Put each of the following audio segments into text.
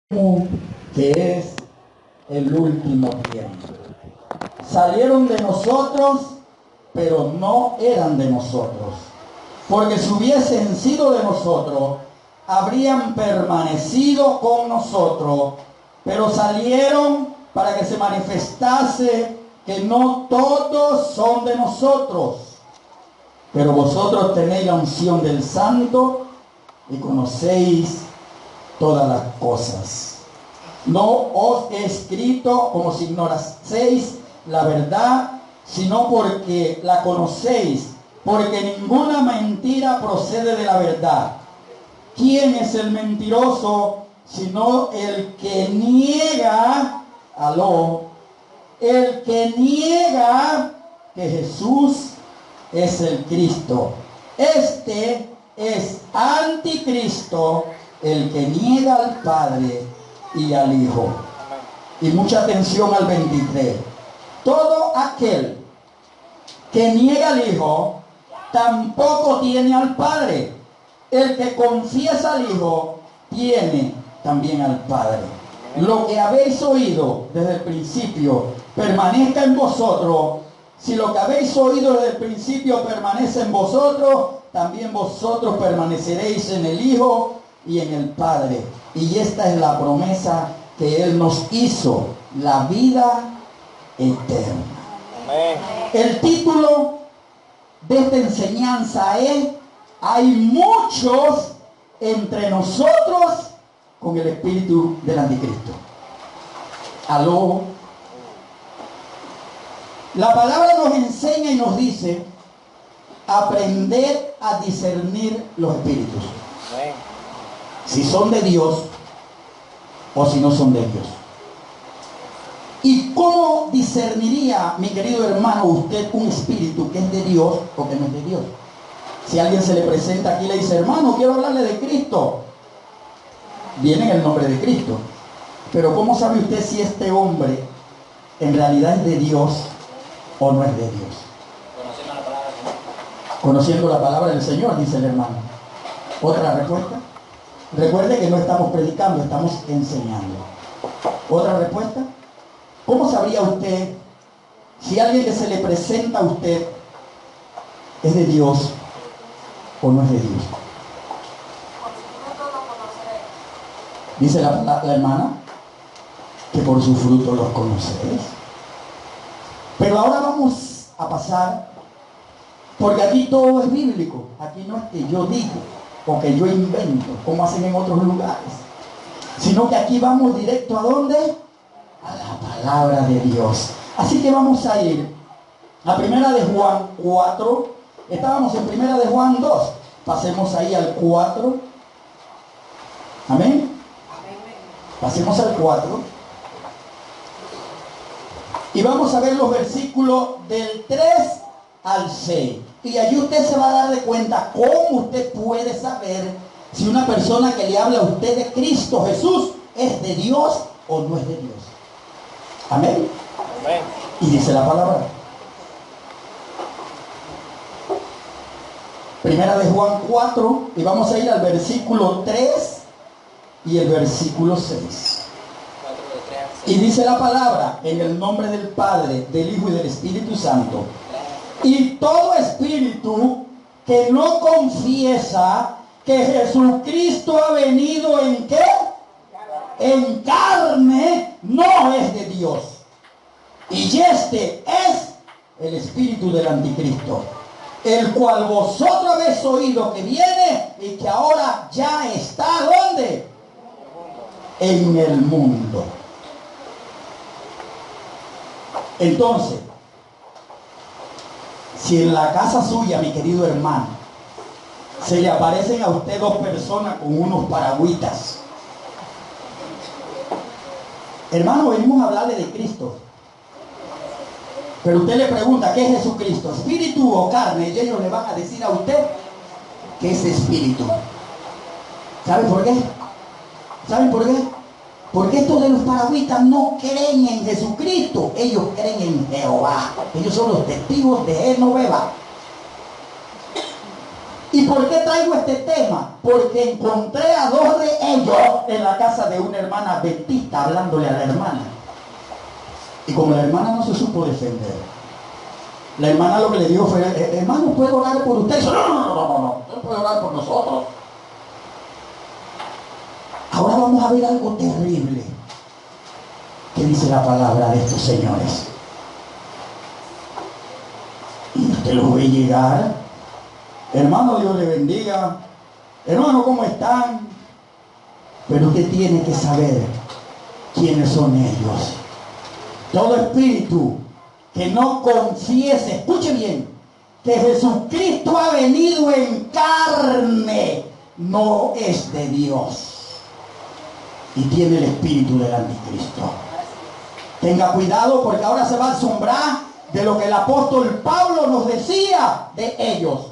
que es el último tiempo. Salieron de nosotros, pero no eran de nosotros. Porque si hubiesen sido de nosotros, habrían permanecido con nosotros, pero salieron para que se manifestase que no todos son de nosotros. Pero vosotros tenéis la unción del Santo y conocéis todas las cosas. No os he escrito como si ignoraseis la verdad, sino porque la conocéis, porque ninguna mentira procede de la verdad. ¿Quién es el mentiroso sino el que niega, el que niega que Jesús es el Cristo? Este es anticristo, el que niega al Padre y al Hijo. Y mucha atención al 23. Todo aquel que niega al Hijo tampoco tiene al Padre. El que confiesa al Hijo tiene también al Padre. Lo que habéis oído desde el principio permanezca en vosotros. Si lo que habéis oído desde el principio permanece en vosotros, también vosotros permaneceréis en el Hijo y en el Padre. Y esta es la promesa que Él nos hizo, la vida eterna. Amén. El título de esta enseñanza es: hay muchos entre nosotros con el espíritu del anticristo. Aló. La palabra nos enseña y nos dice: aprender a discernir los espíritus. Amén. Si son de Dios o si no son de Dios. ¿Y cómo discerniría, mi querido hermano, usted un espíritu que es de Dios o que no es de Dios? Si alguien se le presenta aquí y le dice: hermano, quiero hablarle de Cristo, viene en el nombre de Cristo. Pero ¿cómo sabe usted si este hombre en realidad es de Dios o no es de Dios? Conociendo la palabra del Señor. Conociendo la palabra del Señor, dice el hermano. ¿Otra respuesta? Recuerde que no estamos predicando, estamos enseñando. ¿Otra respuesta? ¿Cómo sabría usted si alguien que se le presenta a usted es de Dios o no es de Dios? Dice la hermana que por su fruto los conoceréis. Pero ahora vamos a pasar, porque aquí todo es bíblico. Aquí no es que yo digo o que yo invento, como hacen en otros lugares, sino que aquí vamos directo ¿a dónde? A la palabra de Dios. Así que vamos a ir a Primera de Juan 4. Estábamos en Primera de Juan 2. Pasemos ahí al 4. Amén. Pasemos al 4. Y vamos a ver los versículos del 3 al 6. Y allí usted se va a dar de cuenta cómo usted puede saber si una persona que le habla a usted de Cristo Jesús es de Dios o no es de Dios. Amén. Amén. Y dice la palabra. Primera de Juan 4, y vamos a ir al versículo 3 y el versículo 6. Y dice la palabra: en el nombre del Padre, del Hijo y del Espíritu Santo. Y todo espíritu que no confiesa que Jesucristo ha venido ¿en qué? En carne, no es de Dios. Y este es el espíritu del anticristo, el cual vosotros habéis oído que viene y que ahora ya está ¿dónde? En el mundo. Entonces, si en la casa suya, mi querido hermano, se le aparecen a usted dos personas con unos paragüitas, hermano, venimos a hablarle de Cristo, pero usted le pregunta: ¿qué es Jesucristo? ¿Espíritu o carne? Y ellos le van a decir a usted que es espíritu. ¿Saben por qué? ¿Saben por qué? Porque estos de los paragüitas no creen en Jesucristo, ellos creen en Jehová. Ellos son los testigos de Jehová. ¿Y por qué traigo este tema? Porque encontré a dos de ellos en la casa de una hermana adventista hablándole a la hermana. Y como la hermana no se supo defender, la hermana lo que le dijo fue, hermano, ¿puedo orar por usted? Y dijo, no puedo orar por nosotros. Ahora vamos a ver algo terrible que dice la palabra de estos señores. Y usted los ve llegar. Hermano, Dios le bendiga. Hermano, ¿cómo están? Pero usted tiene que saber quiénes son ellos. Todo espíritu que no confiese, escuche bien, que Jesucristo ha venido en carne, no es de Dios. Y tiene el espíritu del anticristo. Tenga cuidado porque ahora se va a asombrar de lo que el apóstol Pablo nos decía de ellos.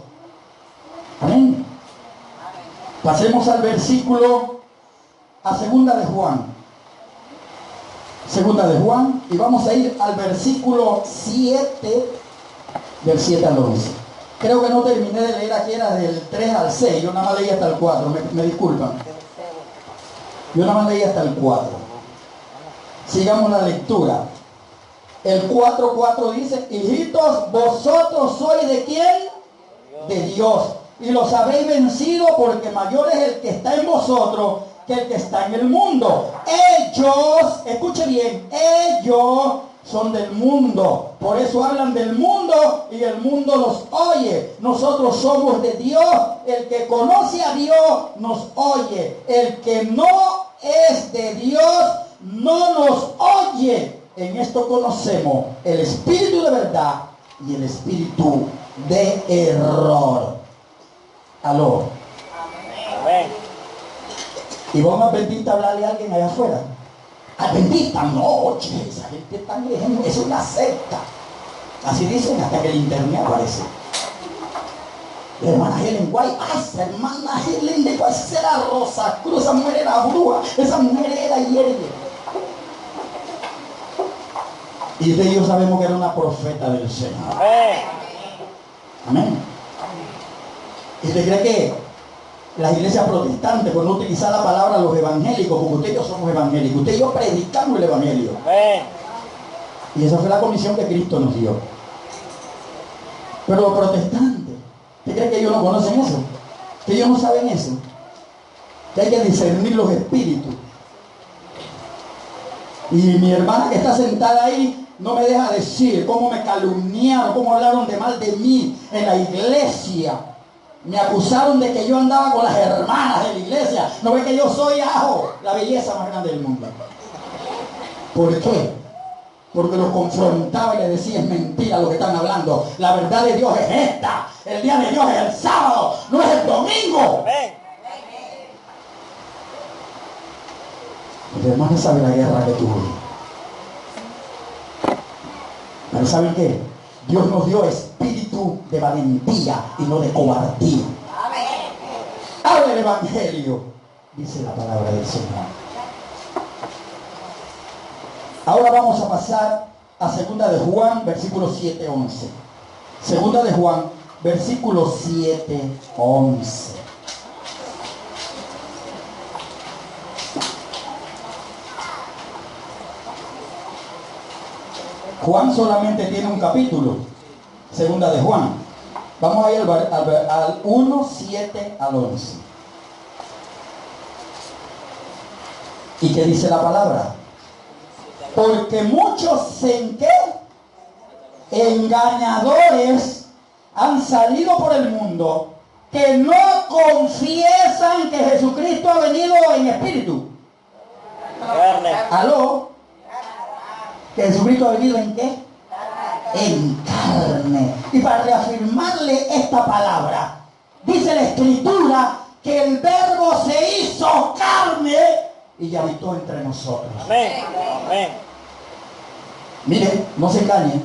Amén. Pasemos al versículo, a segunda de Juan. Segunda de Juan, y vamos a ir al versículo 7, del 7 al 11. Creo que no terminé de leer aquí, era del 3 al 6, yo nada más leí hasta el 4, me disculpan. Yo nada más leí hasta el 4. Sigamos la lectura. El 4:4 dice, hijitos, vosotros sois ¿de quién? De Dios. Y los habéis vencido porque mayor es el que está en vosotros que el que está en el mundo. Ellos, escuche bien, ellos son del mundo. Por eso hablan del mundo y el mundo los oye. Nosotros somos de Dios. El que conoce a Dios nos oye. El que no es de Dios no nos oye. En esto conocemos el espíritu de verdad y el espíritu de error. Aló. Amén. Y vos me adventiste a hablarle a alguien allá afuera. Adventista, no, oye, esa gente tan lejos, es una secta. Así dicen hasta que el internet aparece. La hermana Helen White, esa hermana Helen de White, esa era Rosa Cruz, esa mujer era bruja, esa mujer era hierve. Y de ellos sabemos que era una profeta del Señor. Amén. ¿Y usted cree que las iglesias protestantes, por no utilizar la palabra los evangélicos, porque usted y yo somos evangélicos, usted y yo predicamos el evangelio? Y esa fue la comisión que Cristo nos dio. Pero los protestantes, ¿usted cree que ellos no conocen eso? ¿Que ellos no saben eso? Que hay que discernir los espíritus. Y mi hermana que está sentada ahí no me deja decir cómo me calumniaron, cómo hablaron de mal de mí en la iglesia. Me acusaron de que yo andaba con las hermanas de la iglesia. ¿No ve que yo soy la belleza más grande del mundo? ¿Por qué? Porque los confrontaba y les decía, es mentira lo que están hablando. La verdad de Dios es esta. El día de Dios es el sábado, no es el domingo. Mis hermanos saben la guerra que tuve. Pero ¿saben qué? Dios nos dio espíritu de valentía y no de cobardía. Habla el evangelio, dice la palabra del Señor. Ahora vamos a pasar a segunda de Juan, versículo 7-11. Segunda de Juan, versículo 7-11. Juan solamente tiene un capítulo, segunda de Juan. Vamos a ir al 1, 7 al 11. ¿Y qué dice la palabra? Porque muchos en qué engañadores han salido por el mundo que no confiesan que Jesucristo ha venido en espíritu. ¿Aló? ¿Que Jesucristo ha venido en qué? En carne. Y para reafirmarle esta palabra, dice la Escritura que el Verbo se hizo carne y habitó entre nosotros. Amén. Amén. Mire, no se engañen.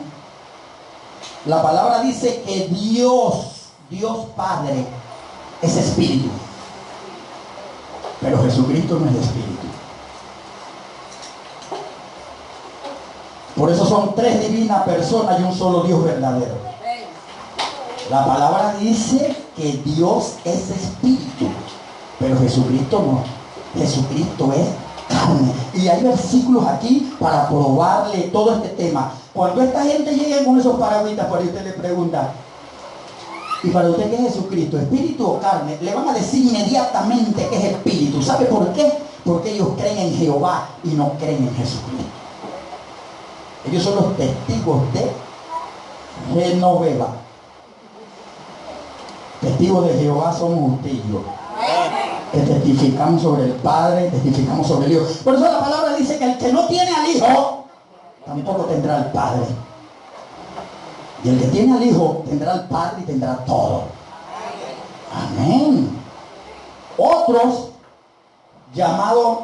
La palabra dice que Dios Padre, es espíritu. Pero Jesucristo no es espíritu. Por eso son tres divinas personas y un solo Dios verdadero. La palabra dice que Dios es espíritu, pero Jesucristo no. Jesucristo es carne. Y hay versículos aquí para probarle todo este tema. Cuando esta gente llegue con esos paragüitas, por ahí usted le pregunta, ¿y para usted qué es Jesucristo? ¿Espíritu o carne? Le van a decir inmediatamente que es espíritu. ¿Sabe por qué? Porque ellos creen en Jehová y no creen en Jesucristo. Ellos son los testigos de Genoveva. Testigos de Jehová somos usted y yo, que testificamos sobre el Padre, testificamos sobre el Hijo. Por eso la palabra dice que el que no tiene al Hijo tampoco tendrá al Padre, y el que tiene al Hijo tendrá al Padre y tendrá todo. Amén. Otros llamados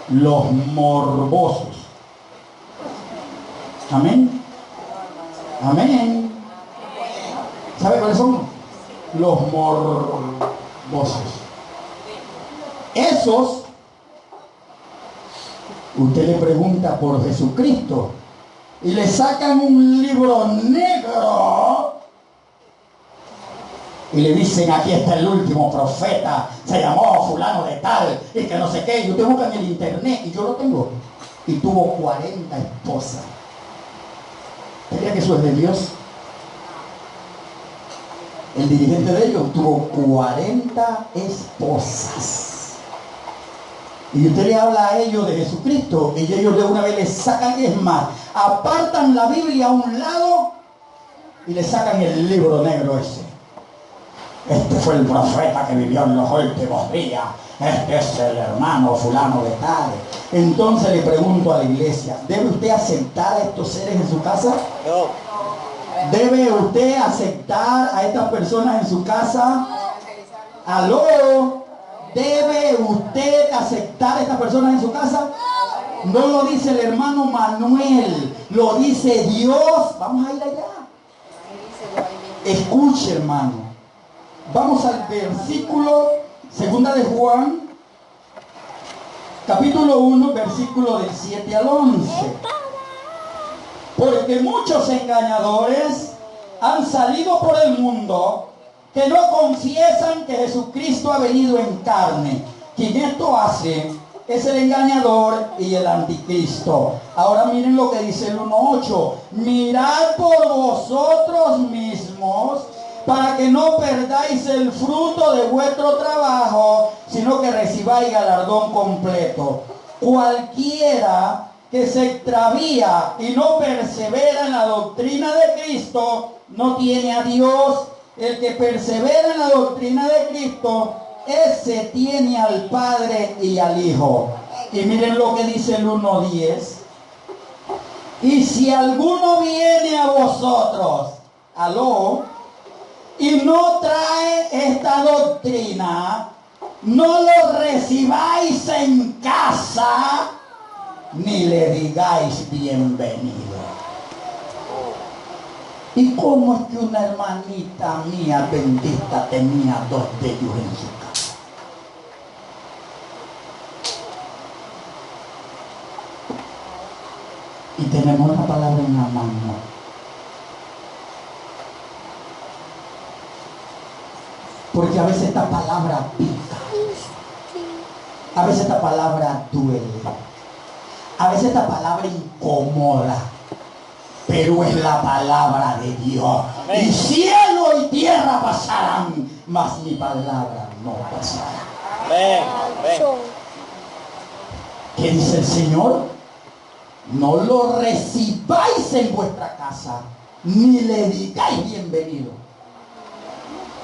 los morbosos. Amén. Amén. ¿Sabe cuáles son? Los morbosos. Esos, usted le pregunta por Jesucristo y le sacan un libro negro y le dicen, aquí está el último profeta, se llamó fulano de tal, y que no sé qué, y usted busca en el internet, y yo lo tengo, y tuvo 40 esposas. ¿Creía que eso es de Dios? El dirigente de ellos tuvo 40 esposas. Y usted le habla a ellos de Jesucristo y ellos de una vez le sacan, es más, apartan la Biblia a un lado y le sacan el libro negro ese. Este fue el profeta que vivió en los últimos días. Este es el hermano fulano de tal. Entonces le pregunto a la iglesia, ¿debe usted aceptar a estos seres en su casa? No. ¿Debe usted aceptar a estas personas en su casa? ¿Aló? ¿Debe usted aceptar a estas personas en su casa? No lo dice el hermano Manuel, lo dice Dios. Vamos a ir allá. Escuche, hermano. Vamos al versículo, segunda de Juan, capítulo 1, versículo del 7 al 11. Porque muchos engañadores han salido por el mundo que no confiesan que Jesucristo ha venido en carne. Quien esto hace es el engañador y el anticristo. Ahora miren lo que dice el 1:8. Mirad por vosotros mismos para que no perdáis el fruto de vuestro trabajo, sino que recibáis galardón completo. Cualquiera que se extravía y no persevera en la doctrina de Cristo, no tiene a Dios. El que persevera en la doctrina de Cristo, ese tiene al Padre y al Hijo. Y miren lo que dice el 1:10. Y si alguno viene a vosotros, aló, y no trae esta doctrina, no lo recibáis en casa, ni le digáis bienvenido. ¿Y cómo es que una hermanita mía bendita tenía 2 de ellos en su casa? Y tenemos la palabra en la mano. Porque a veces esta palabra pica. A veces esta palabra duele. A veces esta palabra incomoda, pero es la palabra de Dios. Amén. Y cielo y tierra pasarán, mas mi palabra no pasará. Amén. Amén. ¿Qué dice el Señor? No lo recibáis en vuestra casa, ni le digáis bienvenido.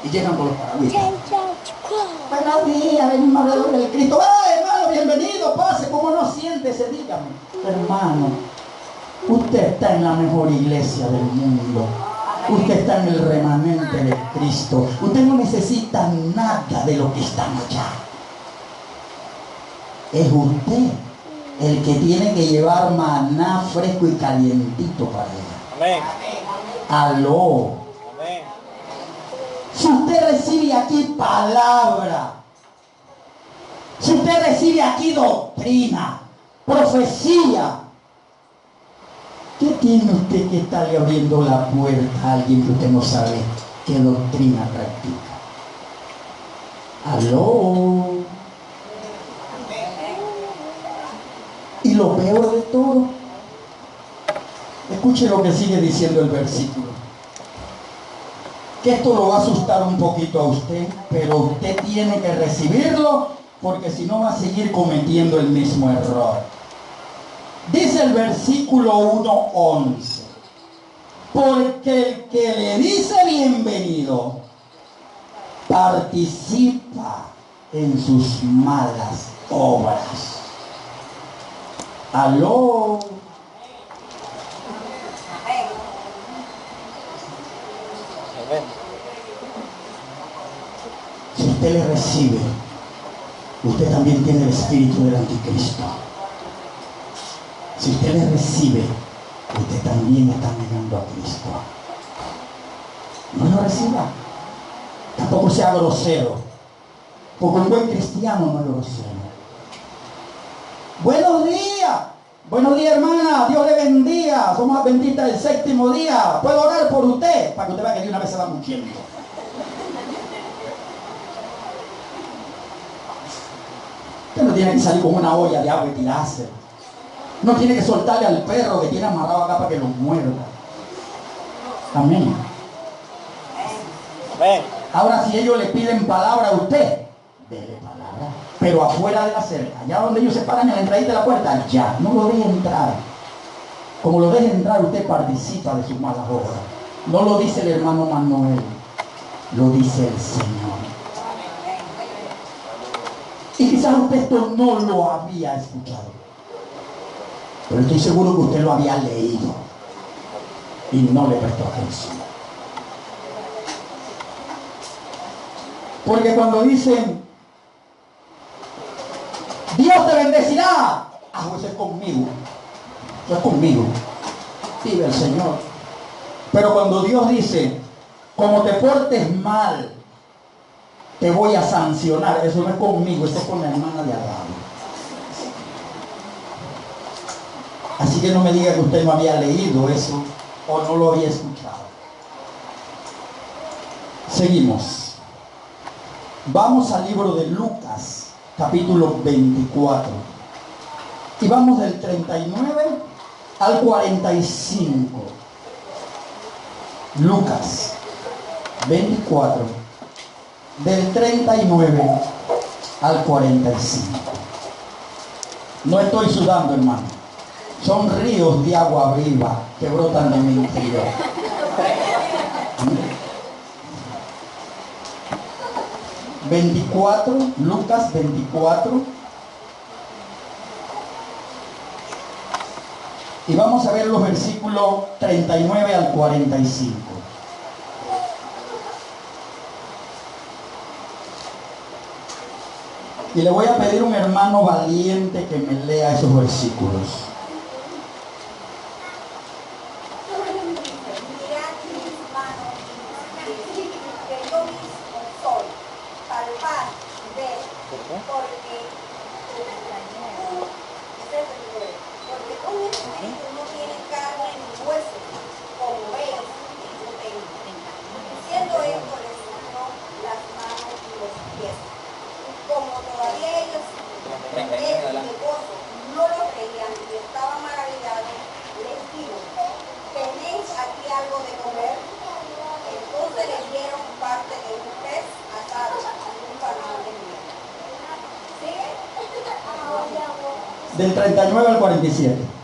Y llegan con los paragüitas. Buenos días, hermano del Cristo. ¡Ay, hermano, bienvenido! Pase, ¿cómo no siéntese? Dígame. Hermano, usted está en la mejor iglesia del mundo. Usted está en el remanente de Cristo. Usted no necesita nada de lo que está allá. Es usted el que tiene que llevar maná fresco y calientito para ella. Amén. Aló. Amén. Si usted recibe aquí palabra, si usted recibe aquí doctrina, profecía, ¿qué tiene usted que estarle abriendo la puerta a alguien que usted no sabe ¿Qué doctrina practica? Aló. Y lo peor de todo, escuche lo que sigue diciendo el versículo. Que esto lo va a asustar un poquito a usted, pero usted tiene que recibirlo, porque si no va a seguir cometiendo el mismo error. Dice el versículo 1:11. Porque el que le dice bienvenido participa en sus malas obras. Aló. Si usted le recibe, usted también tiene el espíritu del anticristo. Si usted le recibe, usted también está negando a Cristo. No lo reciba. Tampoco sea grosero, porque un buen cristiano no es grosero. Buenos días hermana, Dios le bendiga, somos adventistas del séptimo día, puedo orar por usted, para que usted vea que de una vez se va muriendo. Usted no tiene que salir con una olla de agua y tirarse. No tiene que soltarle al perro que tiene amarrado acá para que lo muerda. Amén. Amén. Ahora, si ellos le piden palabra a usted, dele palabra. Pero afuera de la cerca, allá donde ellos se paran en la entrada de la puerta, ya, no lo deje entrar. Como lo deje entrar, usted participa de sus malas obras. No lo dice el hermano Manuel, lo dice el Señor. Y quizás usted esto no lo había escuchado, pero estoy seguro que usted lo había leído y no le prestó atención. Porque cuando dicen Dios te bendecirá, eso es conmigo, eso es conmigo, vive el Señor. Pero cuando Dios dice, como te portes mal, te voy a sancionar, eso no es conmigo, eso es con la hermana de al lado. Así que no me diga que usted no había leído eso o no lo había escuchado. Seguimos. Vamos al libro de Lucas, capítulo 24. Y vamos del 39 al 45. Lucas 24, del 39 al 45. No estoy sudando, hermano. Son ríos de agua viva que brotan de mi interior. 24, Lucas 24. Y vamos a ver los versículos 39 al 45. Y le voy a pedir a un hermano valiente que me lea esos versículos. Del 39 al 47.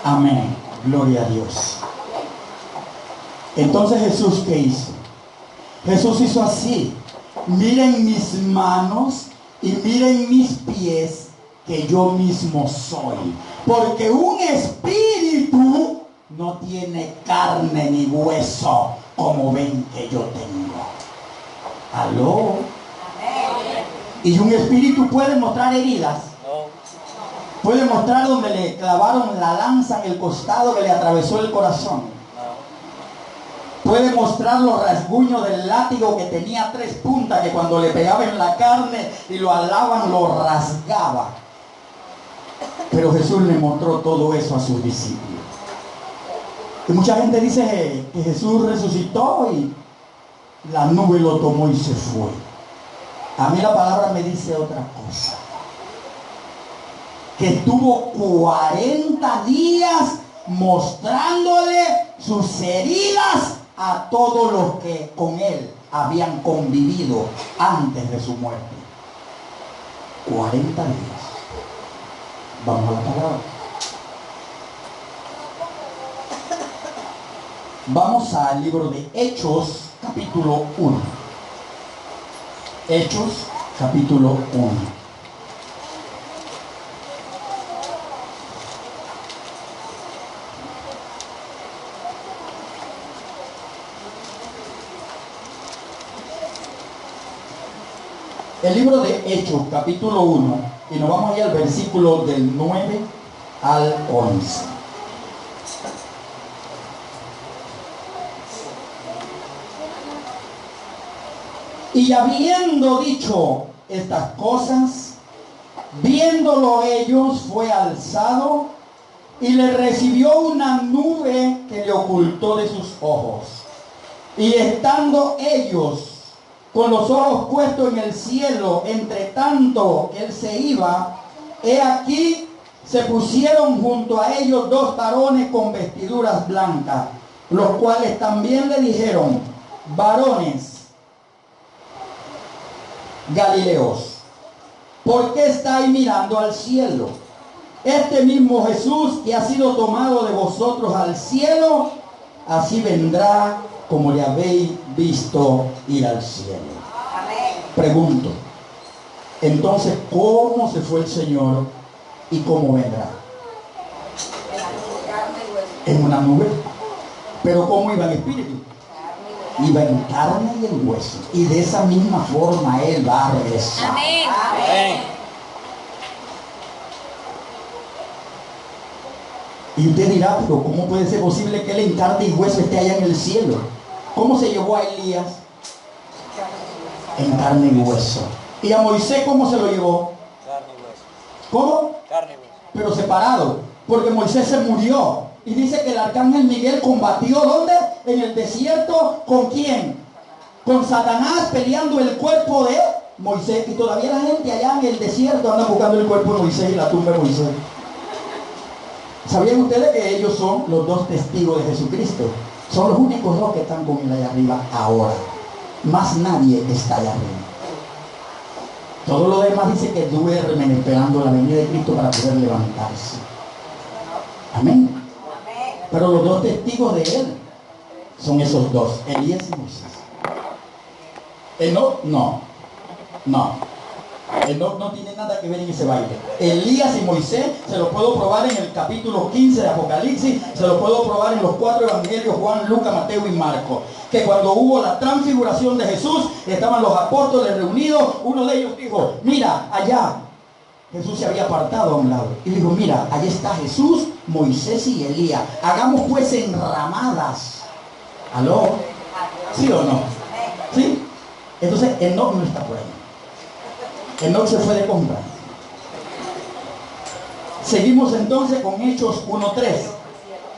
Amén. Gloria a Dios. Entonces Jesús, ¿qué hizo? Jesús hizo así: miren mis manos y miren mis pies, que yo mismo soy. Porque un espíritu no tiene carne ni hueso, como ven que yo tengo. ¿Aló? ¿Y un espíritu puede mostrar heridas? ¿Puede mostrar donde le clavaron la lanza en el costado que le atravesó el corazón? ¿Puede mostrar los rasguños del látigo que tenía 3 puntas, que cuando le pegaba en la carne y lo alaban lo rasgaba? Pero Jesús le mostró todo eso a sus discípulos. Y mucha gente dice que Jesús resucitó y la nube lo tomó y se fue. A mí la palabra me dice otra cosa: que estuvo 40 días mostrándole sus heridas a todos los que con él habían convivido antes de su muerte. 40 días. Vamos a la palabra. Vamos al libro de Hechos, capítulo 1. Hechos, capítulo 1. El libro de Hechos, capítulo 1, y nos vamos a ir al versículo del 9 al 11. Y habiendo dicho estas cosas, viéndolo ellos, fue alzado y le recibió una nube que le ocultó de sus ojos. Y estando ellos con los ojos puestos en el cielo, entre tanto él se iba, he aquí se pusieron junto a ellos 2 varones con vestiduras blancas, los cuales también le dijeron: varones Galileos, ¿por qué estáis mirando al cielo? Este mismo Jesús que ha sido tomado de vosotros al cielo, así vendrá como le habéis visto ir al cielo. Amén. Pregunto, entonces, ¿cómo se fue el Señor y cómo vendrá? En una nube. Pero ¿cómo iba en espíritu? Iba en carne y en hueso. Y de esa misma forma Él va a regresar. Amén. Amén. Y usted dirá: pero ¿cómo puede ser posible que Él en carne y hueso esté allá en el cielo? ¿Cómo se llevó a Elías? En carne y hueso. ¿Y a Moisés cómo se lo llevó? Carne y hueso. ¿Cómo? Carne y hueso. Pero separado, porque Moisés se murió. Y dice que el arcángel Miguel combatió, ¿dónde? En el desierto. ¿Con quién? Con Satanás, peleando el cuerpo de Moisés. Y todavía la gente allá en el desierto anda buscando el cuerpo de Moisés y la tumba de Moisés. ¿Sabían ustedes que ellos son los 2 testigos de Jesucristo? Son los únicos 2 que están con él allá arriba ahora. Más nadie está allá arriba. Todo lo demás dice que duermen esperando la venida de Cristo para poder levantarse. Amén. Pero los 2 testigos de él son esos 2, Elías y Moisés. Enoc no tiene nada que ver en ese baile. Elías y Moisés se lo puedo probar en el capítulo 15 de Apocalipsis, se lo puedo probar en los 4 evangelios, Juan, Lucas, Mateo y Marcos, que cuando hubo la transfiguración de Jesús, estaban los apóstoles reunidos. Uno de ellos dijo: mira, allá Jesús se había apartado a un lado y dijo: mira, allá está Jesús, Moisés y Elías, hagamos pues enramadas. ¿Aló? ¿Sí o no? ¿Sí? Entonces Enoc no está por ahí. Enoc se fue de compra. Seguimos entonces con Hechos 1:3.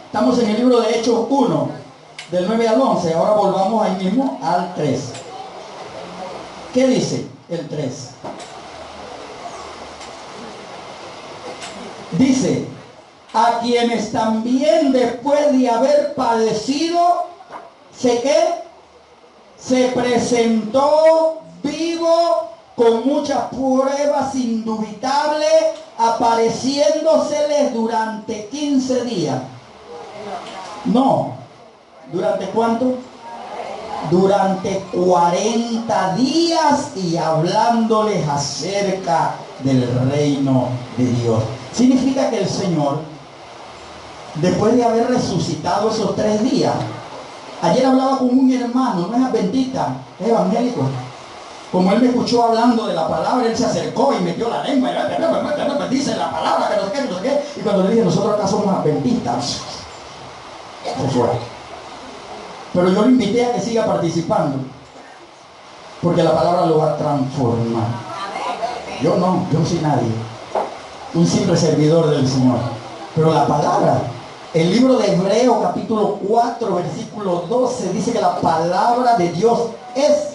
Estamos en el libro de Hechos 1, del 9 al 11. Ahora volvamos ahí mismo al 3. ¿Qué dice el 3? Dice: a quienes también después de haber padecido, se presentó vivo con muchas pruebas indubitables, apareciéndoseles durante 15 días. No, ¿Durante cuánto? Durante 40 días y hablándoles acerca del reino de Dios. Significa que el Señor, después de haber resucitado esos 3 días, ayer hablaba con un hermano, no es adventista, es evangélico. Como él me escuchó hablando de la palabra, él se acercó y metió la lengua y dice la palabra, que no sé qué, no sé qué. Y cuando le dije, nosotros acá somos adventistas, se fue. Pero yo lo invité a que siga participando, porque la palabra lo va a transformar. Yo no soy nadie, un simple servidor del Señor. Pero la palabra, el libro de Hebreos capítulo 4 versículo 12 dice que la palabra de Dios es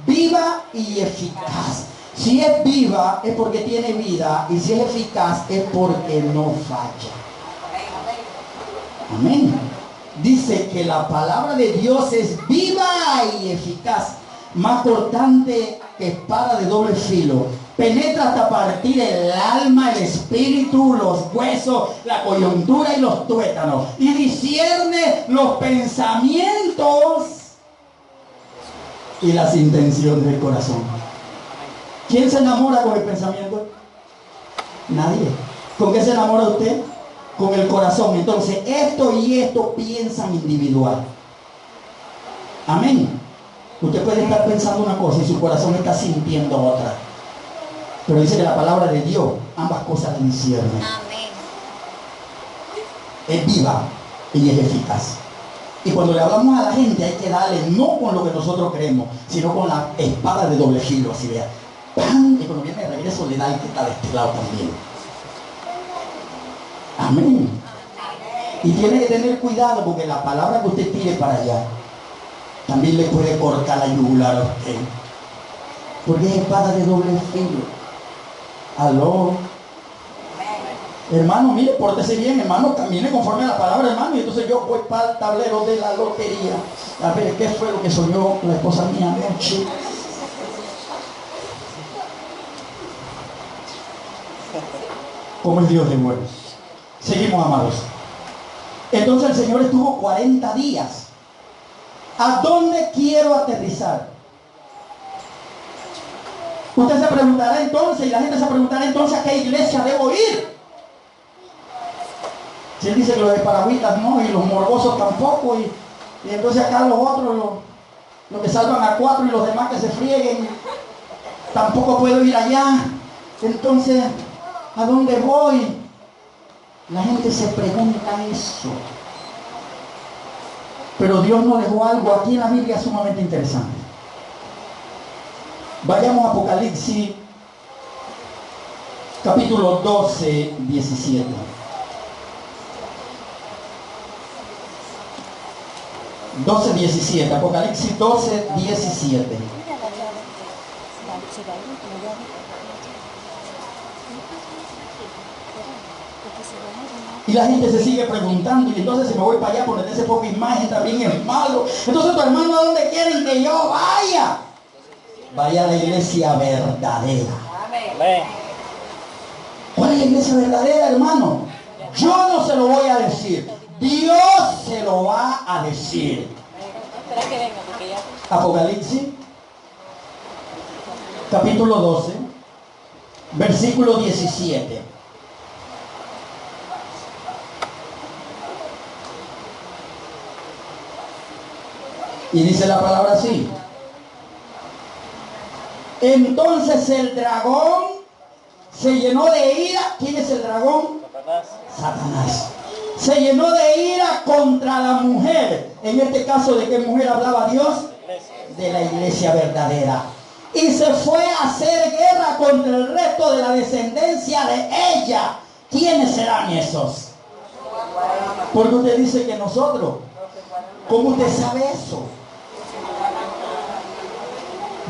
viva y eficaz. Si es viva es porque tiene vida, y si es eficaz es porque no falla. Amén. Dice que la palabra de Dios es viva y eficaz, más cortante que espada de doble filo, penetra hasta partir el alma, el espíritu, los huesos, la coyuntura y los tuétanos, y discierne los pensamientos y las intenciones del corazón. ¿Quién se enamora con el pensamiento? Nadie. ¿Con qué se enamora usted? Con el corazón. Entonces, esto y esto piensan individual. Amén. Usted puede estar pensando una cosa y su corazón está sintiendo otra. Pero dice que la palabra de Dios, ambas cosas le disciernen. Amén. Es viva y es eficaz. Y cuando le hablamos a la gente hay que darle no con lo que nosotros creemos, sino con la espada de doble filo, así vea. ¡Pam! Y cuando viene de regreso le da el que está de este lado también. Amén. Y tiene que tener cuidado porque la palabra que usted tire para allá también le puede cortar la yugular a usted. Porque es espada de doble filo. Aló. Hermano, mire, pórtese bien, hermano, camine conforme a la palabra, hermano. Y entonces yo voy para el tablero de la lotería a ver qué fue lo que soñó la esposa mía anoche. ¿Cómo es Dios de bueno? Seguimos, amados. Entonces el Señor estuvo 40 días. ¿A dónde quiero aterrizar? Usted se preguntará entonces, y la gente se preguntará entonces, ¿a qué iglesia debo ir? Si él dice que los de paragüitas no, y los morbosos tampoco, y entonces acá los otros, los que salvan a 4 y los demás que se frieguen, tampoco puedo ir allá. Entonces, ¿a dónde voy? La gente se pregunta eso. Pero Dios nos dejó algo aquí en la Biblia sumamente interesante. Vayamos a Apocalipsis capítulo 12, 17. Apocalipsis 12, 17. Y la gente se sigue preguntando, y entonces si me voy para allá por ese poco imagen también es malo. Entonces, tu hermano, ¿a dónde quieren que yo vaya? Vaya a la iglesia verdadera. Amén. ¿Cuál es la iglesia verdadera, hermano? Yo no se lo voy a decir, Dios se lo va a decir. Espera que venga, porque ya. Apocalipsis capítulo 12 versículo 17. Y dice la palabra así: entonces el dragón se llenó de ira. ¿Quién es el dragón? Satanás. Se llenó de ira contra la mujer. En este caso, ¿de qué mujer hablaba Dios? De la iglesia verdadera. Y se fue a hacer guerra contra el resto de la descendencia de ella. ¿Quiénes serán esos? Porque usted dice que nosotros. ¿Cómo usted sabe eso?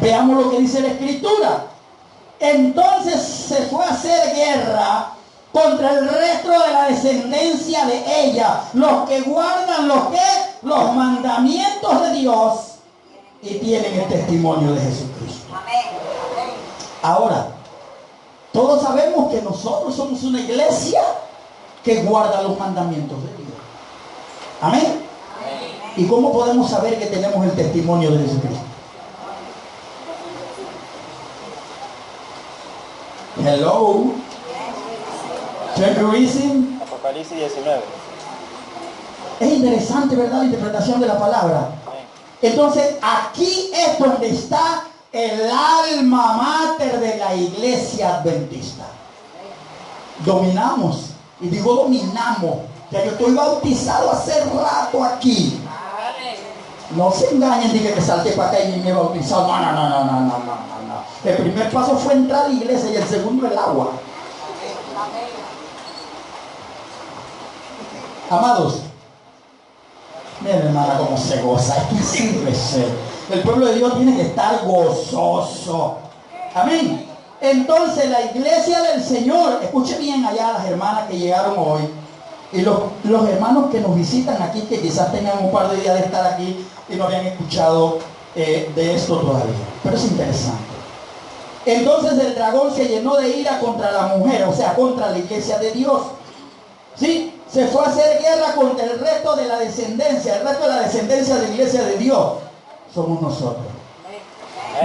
Veamos lo que dice la Escritura. Entonces se fue a hacer guerra contra el resto de la descendencia de ella, los que guardan los mandamientos de Dios y tienen el testimonio de Jesucristo. Ahora, todos sabemos que nosotros somos una iglesia que guarda los mandamientos de Dios. Amén. ¿Y cómo podemos saber que tenemos el testimonio de Jesucristo? Hello. Terrorism. Apocalipsis 19. Es interesante, ¿verdad? La interpretación de la palabra. Entonces, aquí es donde está el alma mater de la iglesia adventista. Dominamos. Y digo dominamos. Ya yo estoy bautizado hace rato aquí. No se engañen, digan que salté para acá y me he bautizado. No. El primer paso fue entrar a la iglesia y el segundo el agua. Amados, miren hermana cómo se goza. Es que sirve ser. El pueblo de Dios tiene que estar gozoso. Amén. Entonces la iglesia del Señor, escuche bien allá las hermanas que llegaron hoy y los hermanos que nos visitan aquí, que quizás tengan un par de días de estar aquí y no habían escuchado de esto todavía, pero es interesante. Entonces el dragón se llenó de ira contra la mujer, o sea, contra la iglesia de Dios. ¿Sí? Se fue a hacer guerra contra el resto de la descendencia. El resto de la descendencia de la iglesia de Dios somos nosotros.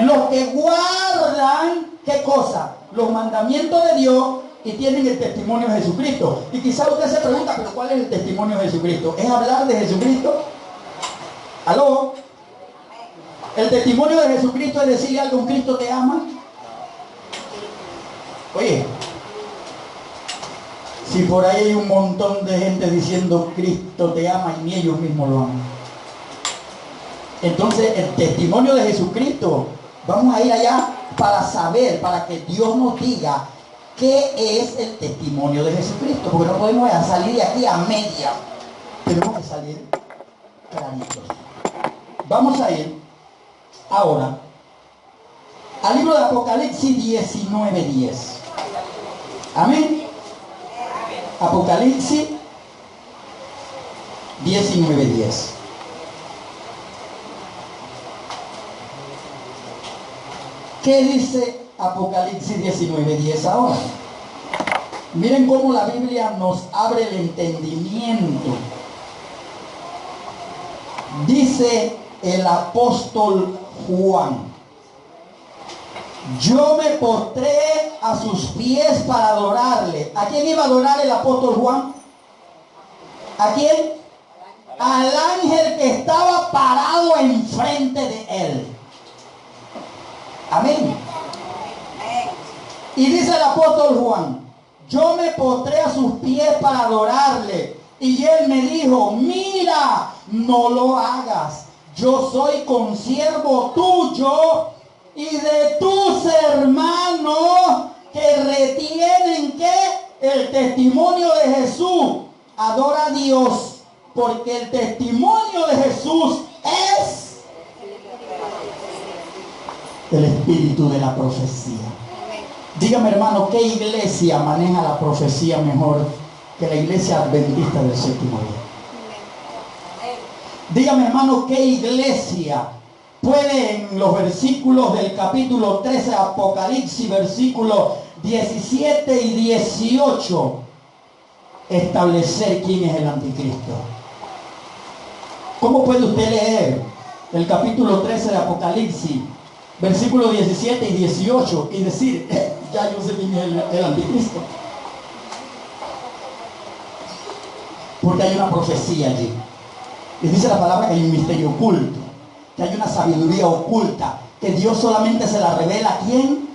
Los que guardan, ¿qué cosa? Los mandamientos de Dios y tienen el testimonio de Jesucristo. Y quizá usted se pregunta, ¿pero cuál es el testimonio de Jesucristo? ¿Es hablar de Jesucristo? ¿Aló? ¿El testimonio de Jesucristo es decirle algo, un Cristo te ama? Oye, si por ahí hay un montón de gente diciendo Cristo te ama y ni ellos mismos lo aman. Entonces el testimonio de Jesucristo, vamos a ir allá para saber, para que Dios nos diga qué es el testimonio de Jesucristo, porque no podemos salir de aquí a media, tenemos que salir claritos. Vamos a ir ahora al libro de Apocalipsis 19:10. Amén. Apocalipsis 19:10. ¿Qué dice Apocalipsis 19:10 ahora? Miren cómo la Biblia nos abre el entendimiento. Dice el apóstol Juan: yo me postré a sus pies para adorarle. ¿A quién iba a adorar el apóstol Juan? ¿A quién? Al ángel que estaba parado enfrente de él. Amén. Y dice el apóstol Juan: yo me postré a sus pies para adorarle. Y él me dijo: mira, no lo hagas. Yo soy consiervo tuyo y de tus hermanos que retienen ¿qué? El testimonio de Jesús. Adora a Dios, porque el testimonio de Jesús es el espíritu de la profecía. Dígame, hermano, ¿qué iglesia maneja la profecía mejor que la iglesia adventista del séptimo día? Dígame, hermano, ¿qué iglesia puede en los versículos del capítulo 13 de Apocalipsis, versículos 17 y 18, establecer quién es el anticristo? ¿Cómo puede usted leer el capítulo 13 de Apocalipsis, versículos 17 y 18 y decir, ya yo sé quién es el anticristo? Porque hay una profecía allí. Y dice la palabra que hay un misterio oculto, que hay una sabiduría oculta, que Dios solamente se la revela ¿a quién?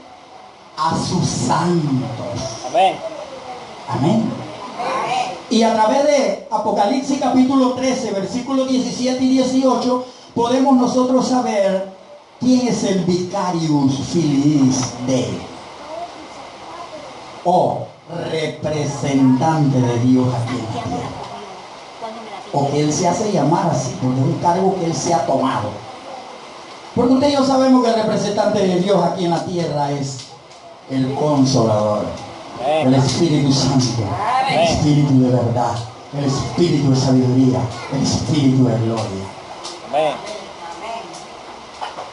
A sus santos. Amén. Amén. Y a través de Apocalipsis capítulo 13, versículos 17 y 18, podemos nosotros saber quién es el Vicarius Filiis Dei, o representante de Dios aquí en la tierra. O que Él se hace llamar así, porque es un cargo que Él se ha tomado. Porque usted y yo sabemos que el representante de Dios aquí en la tierra es el Consolador, el Espíritu Santo, el Espíritu de verdad, el Espíritu de sabiduría, el Espíritu de gloria. Amén.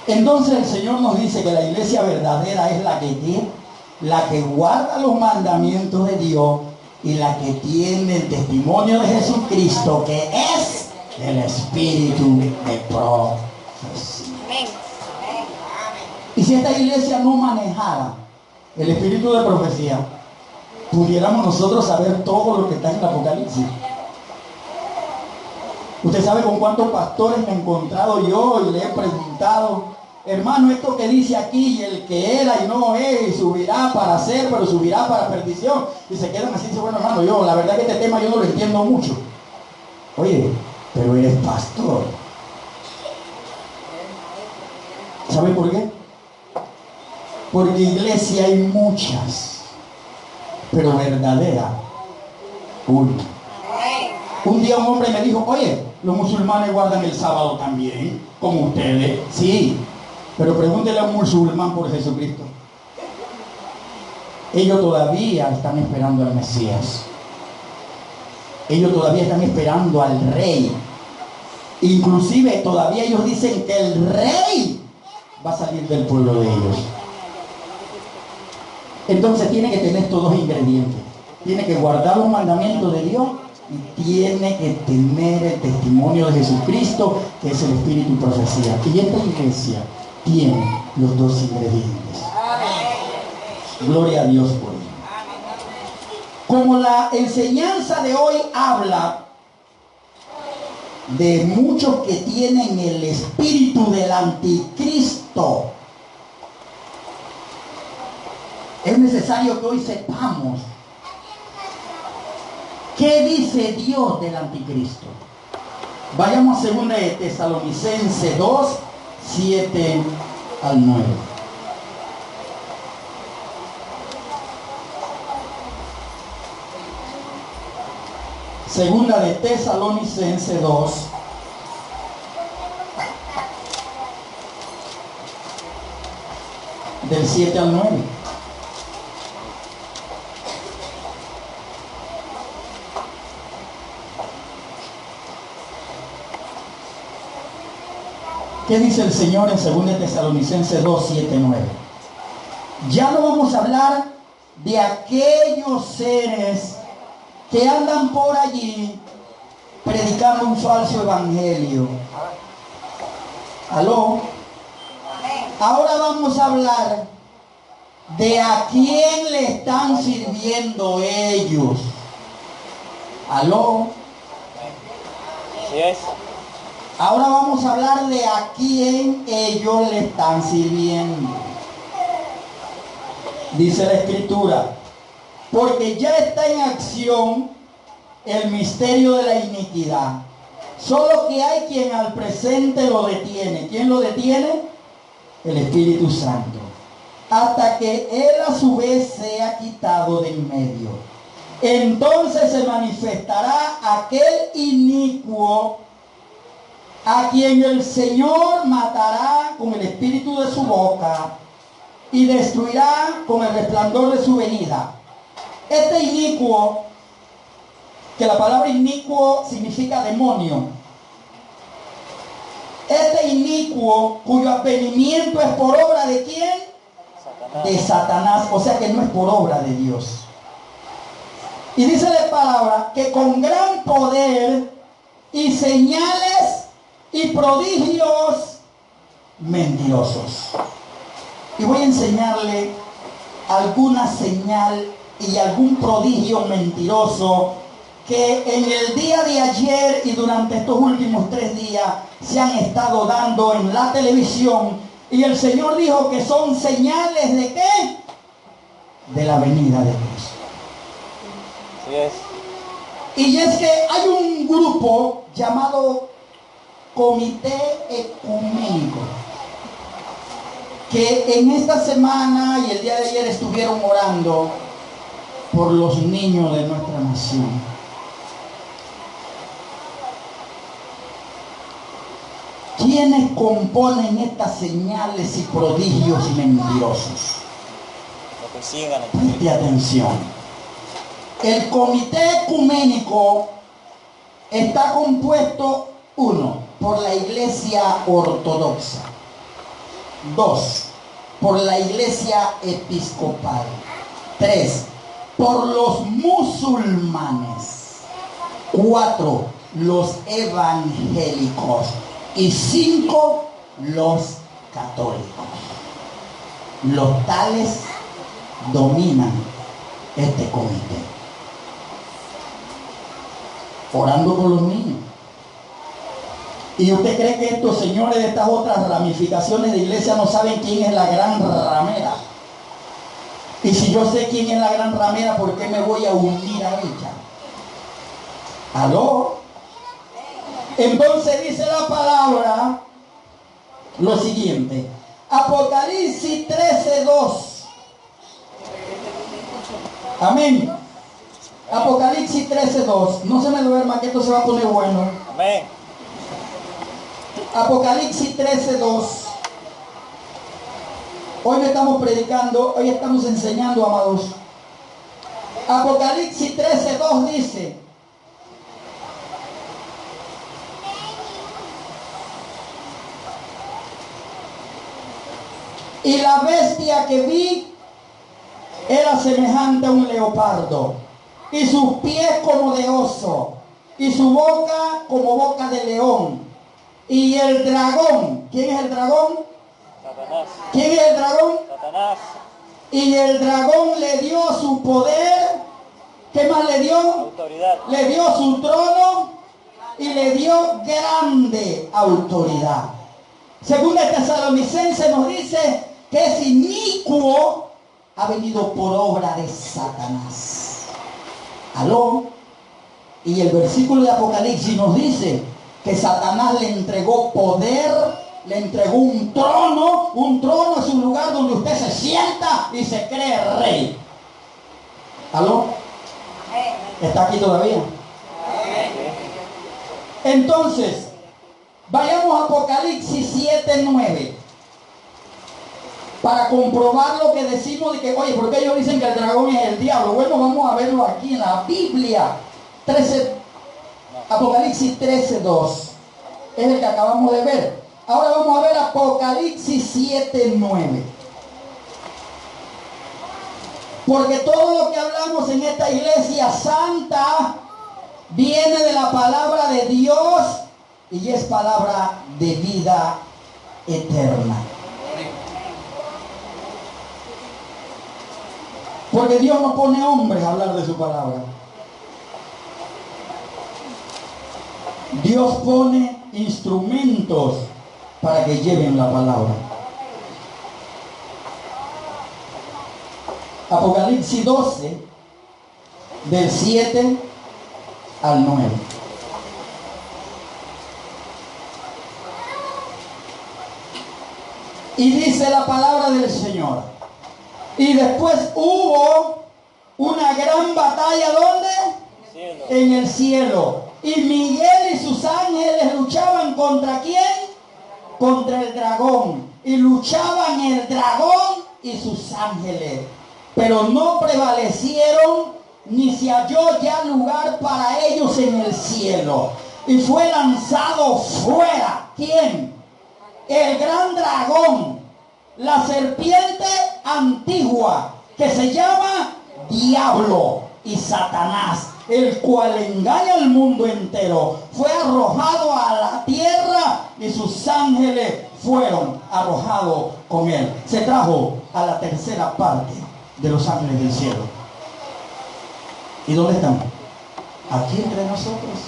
Entonces el Señor nos dice que la iglesia verdadera es la que guarda los mandamientos de Dios y la que tiene el testimonio de Jesucristo, que es el espíritu de profecía. Amén. Y si esta iglesia no manejara el espíritu de profecía, pudiéramos nosotros saber todo lo que está en el Apocalipsis. Usted sabe con cuántos pastores me he encontrado yo y le he preguntado, hermano, esto que dice aquí, y el que era y no es, y subirá para ser, pero subirá para perdición. Y se quedan así, dice, bueno, hermano, yo la verdad que este tema yo no lo entiendo mucho. Oye, pero eres pastor. ¿Sabe por qué? Porque iglesia hay muchas, pero verdadera, una. Un día un hombre me dijo, oye, los musulmanes guardan el sábado también, como ustedes. Sí, pero pregúntele a un musulmán por Jesucristo. Ellos todavía están esperando al Mesías. Ellos todavía están esperando al Rey. Inclusive todavía ellos dicen que el Rey va a salir del pueblo de ellos. Entonces tiene que tener estos dos ingredientes. Tiene que guardar los mandamientos de Dios y tiene que tener el testimonio de Jesucristo, que es el espíritu y profecía. Y esta iglesia tiene los dos ingredientes. Gloria a Dios por ello. Como la enseñanza de hoy habla de muchos que tienen el espíritu del anticristo, es necesario que hoy sepamos qué dice Dios del anticristo. Vayamos a 2 de Tesalonicenses 2, 7 al 9. Segunda de Tesalonicenses 2, del 7 al 9. ¿Qué dice el Señor en 2 de Tesalonicenses 2, 7, 9? Ya no vamos a hablar de aquellos seres que andan por allí predicando un falso evangelio. ¿Aló? Ahora vamos a hablar de a quién le están sirviendo ellos. ¿Aló? Así es. Ahora vamos a hablar de a quién ellos le están sirviendo. Dice la Escritura, porque ya está en acción el misterio de la iniquidad. Solo que hay quien al presente lo detiene. ¿Quién lo detiene? El Espíritu Santo. Hasta que Él a su vez sea quitado de en medio. Entonces se manifestará aquel inicuo a quien el Señor matará con el espíritu de su boca y destruirá con el resplandor de su venida. Este inicuo, que la palabra inicuo significa demonio, este inicuo cuyo advenimiento es por obra de ¿quién? Satanás. De Satanás, o sea que no es por obra de Dios. Y dice la palabra que con gran poder y señales y prodigios mentirosos. Y voy a enseñarle alguna señal y algún prodigio mentiroso que en el día de ayer y durante estos últimos 3 días se han estado dando en la televisión. Y el Señor dijo que son señales ¿de qué? De la venida de Cristo. Así es. Y es que hay un grupo llamado Comité Ecuménico que en esta semana y el día de ayer estuvieron orando por los niños de nuestra nación. ¿Quiénes componen estas señales y prodigios mentirosos? Lo que sigan. Preste atención. El Comité Ecuménico está compuesto, 1, por la Iglesia Ortodoxa, 2, por la Iglesia Episcopal, 3, por los musulmanes, 4, los evangélicos y 5 los católicos. Los tales dominan este comité, orando por los niños. ¿Y usted cree que estos señores de estas otras ramificaciones de iglesia no saben quién es la gran ramera? Y si yo sé quién es la gran ramera, ¿por qué me voy a unir a ella? ¿Aló? Entonces dice la palabra lo siguiente. Apocalipsis 13:2. Amén. Apocalipsis 13:2. No se me duerma que esto se va a poner bueno. Amén. Apocalipsis 13:2. Hoy no estamos predicando, hoy estamos enseñando, amados. Apocalipsis 13:2 dice: y la bestia que vi era semejante a un leopardo, y sus pies como de oso, y su boca como boca de león. Y el dragón, ¿quién es el dragón? Satanás. ¿Quién es el dragón? Satanás. Y el dragón le dio su poder. ¿Qué más le dio? Autoridad. Le dio su trono y le dio grande autoridad. Según el Tesalonicense nos dice que es inicuo, ha venido por obra de Satanás. ¿Aló? Y el versículo de Apocalipsis nos dice que Satanás le entregó poder, le entregó un trono. Un trono es un lugar donde usted se sienta y se cree rey. ¿Aló? ¿Está aquí todavía? Entonces, vayamos a Apocalipsis 7:9 para comprobar lo que decimos de que, oye, ¿por qué ellos dicen que el dragón es el diablo? Bueno, vamos a verlo aquí en la Biblia. Apocalipsis 13:2 es el que acabamos de ver. Ahora vamos a ver Apocalipsis 7:9. Porque todo lo que hablamos en esta iglesia santa viene de la palabra de Dios y es palabra de vida eterna. Porque Dios no pone hombres a hablar de su palabra. Dios pone instrumentos para que lleven la palabra. Apocalipsis 12, del 7 al 9. Y dice la palabra del Señor: y después hubo una gran batalla, ¿dónde? Cielo. En el cielo. Y Miguel y sus ángeles luchaban ¿contra quién? Contra el dragón. Y luchaban el dragón y sus ángeles. Pero no prevalecieron, ni se halló ya lugar para ellos en el cielo. Y fue lanzado fuera, ¿quién? El gran dragón, la serpiente antigua, que se llama Diablo y Satanás, el cual engaña al mundo entero. Fue arrojado a la tierra y sus ángeles fueron arrojados con él. Se trajo a la tercera parte de los ángeles del cielo. ¿Y dónde están? Aquí entre nosotros.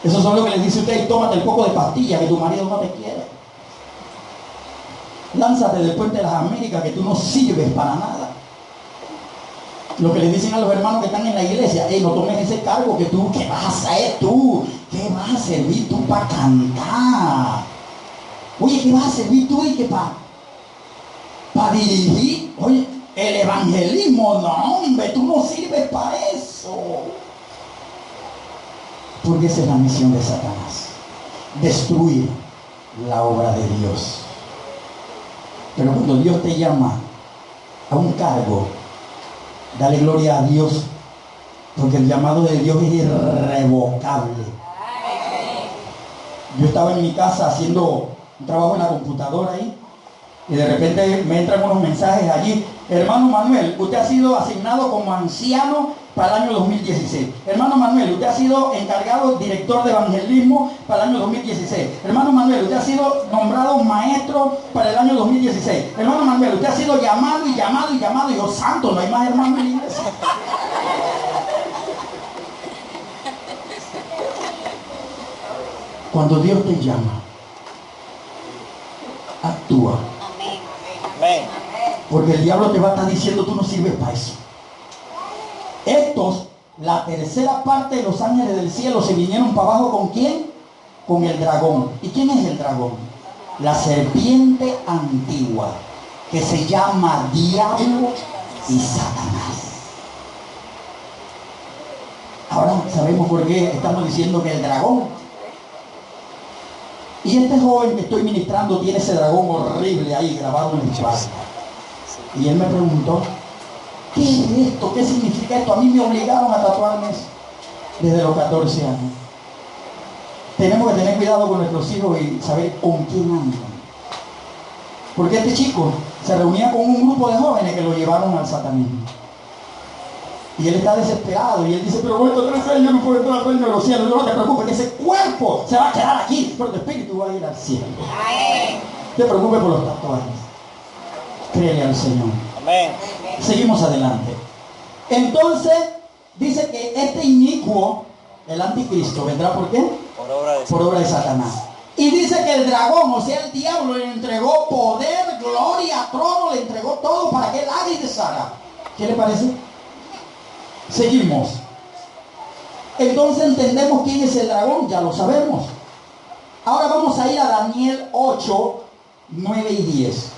Esos son lo que les dice usted: y tómate el poco de pastilla que tu marido no te quiere. Lánzate del puente de las Américas que tú no sirves para nada. Lo que le dicen a los hermanos que están en la iglesia: no tomes ese cargo, que tú, ¿qué vas a hacer tú? ¿Qué vas a servir tú para cantar? Oye, ¿qué vas a servir tú y qué para dirigir? Oye, el evangelismo, no, hombre, tú no sirves para eso. Porque esa es la misión de Satanás: destruir la obra de Dios. Pero cuando Dios te llama a un cargo, dale gloria a Dios, porque el llamado de Dios es irrevocable. Yo estaba en mi casa haciendo un trabajo en la computadora ahí, Y de repente me entran unos mensajes allí. Hermano Manuel, usted ha sido asignado como anciano para el año 2016. Hermano Manuel, usted ha sido encargado director de evangelismo para el año 2016. Hermano Manuel, usted ha sido nombrado maestro para el año 2016. Hermano Manuel, usted ha sido llamado y llamado y llamado. Y yo, santo, no hay más hermanos en la iglesia. Cuando Dios te llama, actúa. Amén. Porque el diablo te va a estar diciendo, tú no sirves para eso. Estos, la tercera parte de los ángeles del cielo, se vinieron para abajo ¿con quién? Con el dragón. ¿Y quién es el dragón? La serpiente antigua, que se llama Diablo y Satanás. Ahora sabemos por qué estamos diciendo que el dragón. Y este joven que estoy ministrando tiene ese dragón horrible ahí grabado en la espalda. Y él me preguntó, ¿qué es esto? ¿Qué significa esto? A mí me obligaron a tatuarme eso desde los 14 años. Tenemos que tener cuidado con nuestros hijos y saber con quién andan. Porque este chico se reunía con un grupo de jóvenes que lo llevaron al satanismo. Y él está desesperado y él dice, pero bueno, 13 años no puedo entrar al reino de los cielos. No te preocupes, que ese cuerpo se va a quedar aquí, pero tu espíritu va a ir al cielo. Amén. No te preocupes por los tatuajes. Créele al Señor. Amén. Seguimos adelante. Entonces, dice que este inicuo, el anticristo, ¿vendrá por qué? Por obra de Satanás. Y dice que el dragón, o sea el diablo, le entregó poder, gloria, trono, le entregó todo para que él haga y deshaga. ¿Qué le parece? Seguimos. Entonces entendemos quién es el dragón, ya lo sabemos. Ahora vamos a ir a Daniel 8, 9 y 10.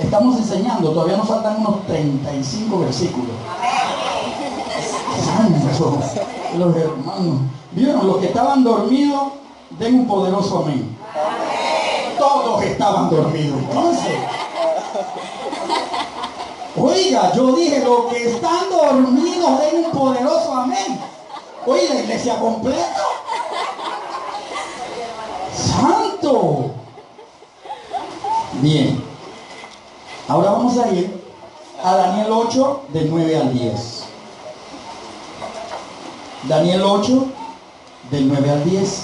Estamos enseñando, todavía nos faltan unos 35 versículos. Santo, los hermanos. ¿Vieron? Los que estaban dormidos, den un poderoso amén. Todos estaban dormidos. Entonces, oiga, yo dije, los que están dormidos, den un poderoso amén. Oye, la iglesia completa. Santo. Bien. Ahora vamos a ir a Daniel 8, del 9 al 10. Daniel 8, del 9 al 10.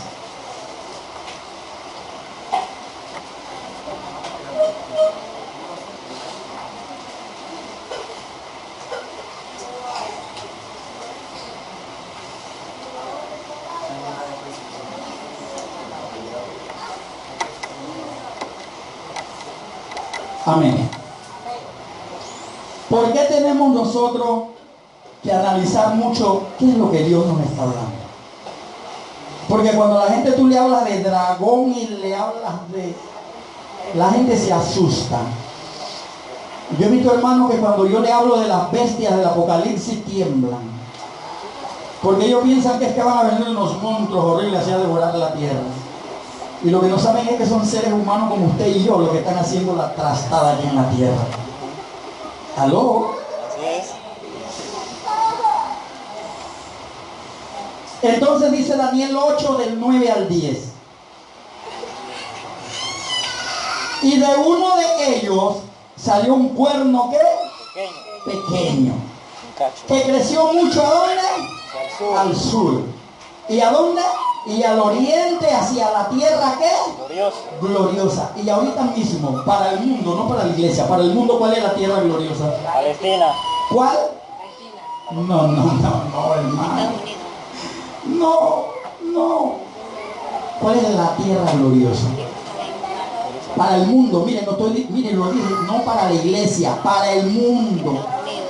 Amén. ¿Por qué tenemos nosotros que analizar mucho qué es lo que Dios nos está hablando? Porque cuando a la gente tú le hablas de dragón y le hablas de... la gente se asusta. Yo he visto, hermanos, que cuando yo le hablo de las bestias del Apocalipsis tiemblan. Porque ellos piensan que es que van a venir unos monstruos horribles así a devorar la tierra. Y lo que no saben es que son seres humanos como usted y yo los que están haciendo la trastada aquí en la tierra. ¿Aló? Así es. Entonces dice Daniel 8 del 9 al 10. Y de uno de ellos salió un cuerno ¿qué? Pequeño. Que creció mucho ¿a dónde? Al sur. ¿Y a dónde? Y al oriente, hacia la tierra ¿qué? Gloriosa. Gloriosa. Y ahorita mismo, para el mundo, no para la iglesia, para el mundo, ¿cuál es la tierra gloriosa? Palestina. ¿Cuál? No, hermano. No. ¿Cuál es la tierra gloriosa? Para el mundo, miren, lo dije, no para la iglesia, para el mundo.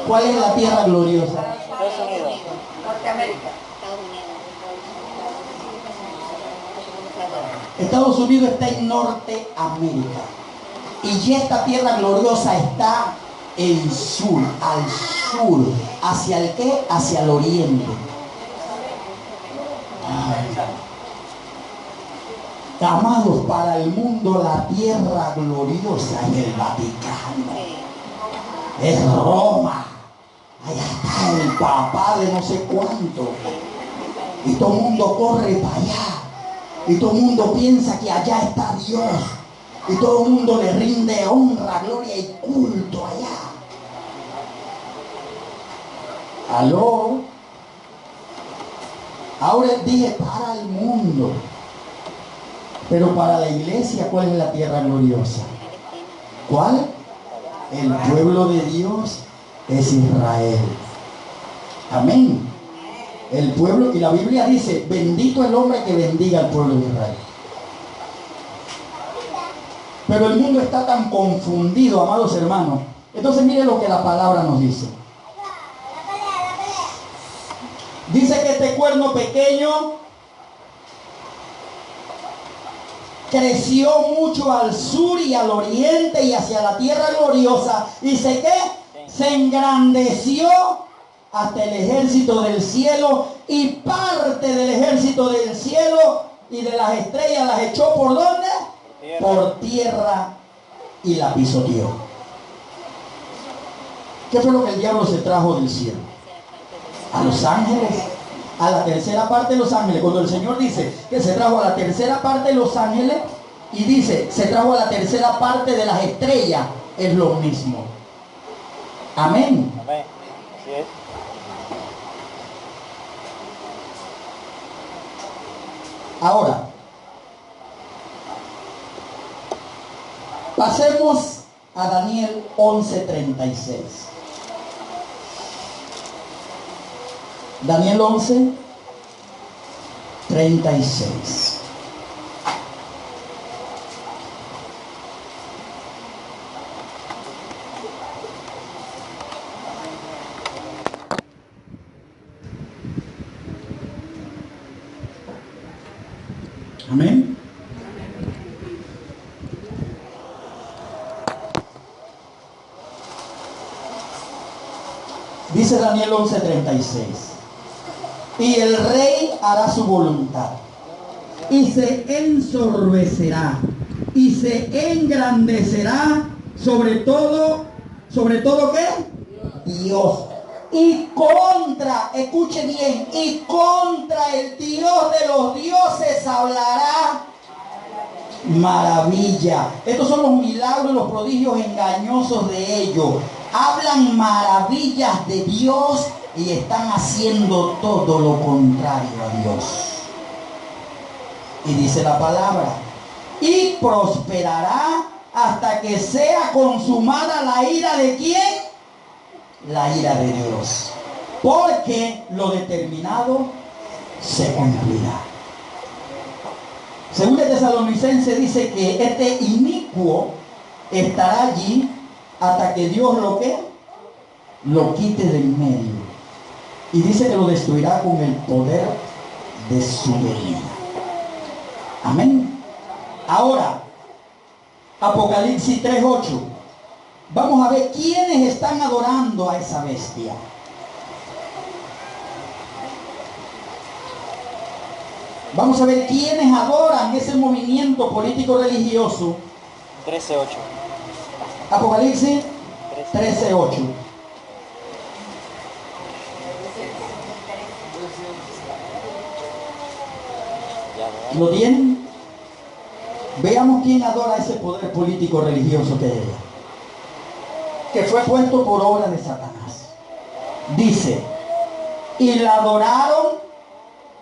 ¿Cuál es la tierra gloriosa? Estados Unidos. Norteamérica. Estados Unidos está en Norteamérica. Y esta tierra gloriosa está en sur, al sur. ¿Hacia el qué? Hacia el oriente. Ay. Amados, para el mundo la tierra gloriosa es el Vaticano. Es Roma. Allá está el papá de no sé cuánto. Y todo el mundo corre para allá. Y todo el mundo piensa que allá está Dios. Y todo el mundo le rinde honra, gloria y culto allá. ¿Aló? Ahora dije para el mundo. Pero para la iglesia, ¿cuál es la tierra gloriosa? ¿Cuál? El pueblo de Dios es Israel. Amén. El pueblo, y la Biblia dice, bendito el hombre que bendiga al pueblo de Israel. Pero el mundo está tan confundido, amados hermanos. Entonces mire lo que la palabra nos dice. Dice que este cuerno pequeño creció mucho al sur y al oriente y hacia la tierra gloriosa. ¿Y se engrandeció hasta el ejército del cielo, y parte del ejército del cielo y de las estrellas las echó ¿por dónde? Por tierra, y la pisoteó. ¿Qué fue lo que el diablo se trajo del cielo? A los ángeles, a la tercera parte de los ángeles. Cuando el Señor dice que se trajo a la tercera parte de los ángeles, y dice se trajo a la tercera parte de las estrellas, es lo mismo. Amén. Amén. Así es. Ahora, pasemos a Daniel 11:36. Daniel 11:36. Amén. Dice Daniel 11:36. Y el rey hará su voluntad, y se ensorbecerá, y se engrandecerá sobre todo ¿qué? Dios. Y contra, escuche bien, y contra el Dios de los dioses hablará maravilla. Estos son los milagros y los prodigios engañosos de ellos. Hablan maravillas de Dios y están haciendo todo lo contrario a Dios. Y dice la palabra, y prosperará hasta que sea consumada la ira de ¿quién? La ira de Dios. Porque lo determinado se cumplirá. Según el Tesalonicense dice que este inicuo estará allí hasta que Dios lo quite del medio. Y dice que lo destruirá con el poder de su venida. Amén. Ahora, Apocalipsis 3:8. Vamos a ver quiénes están adorando a esa bestia. Vamos a ver quiénes adoran ese movimiento político religioso. 13:8. Apocalipsis 13:8. ¿Lo tienen? Veamos quién adora ese poder político religioso que hay allá, que fue puesto por obra de Satanás. Dice, y la adoraron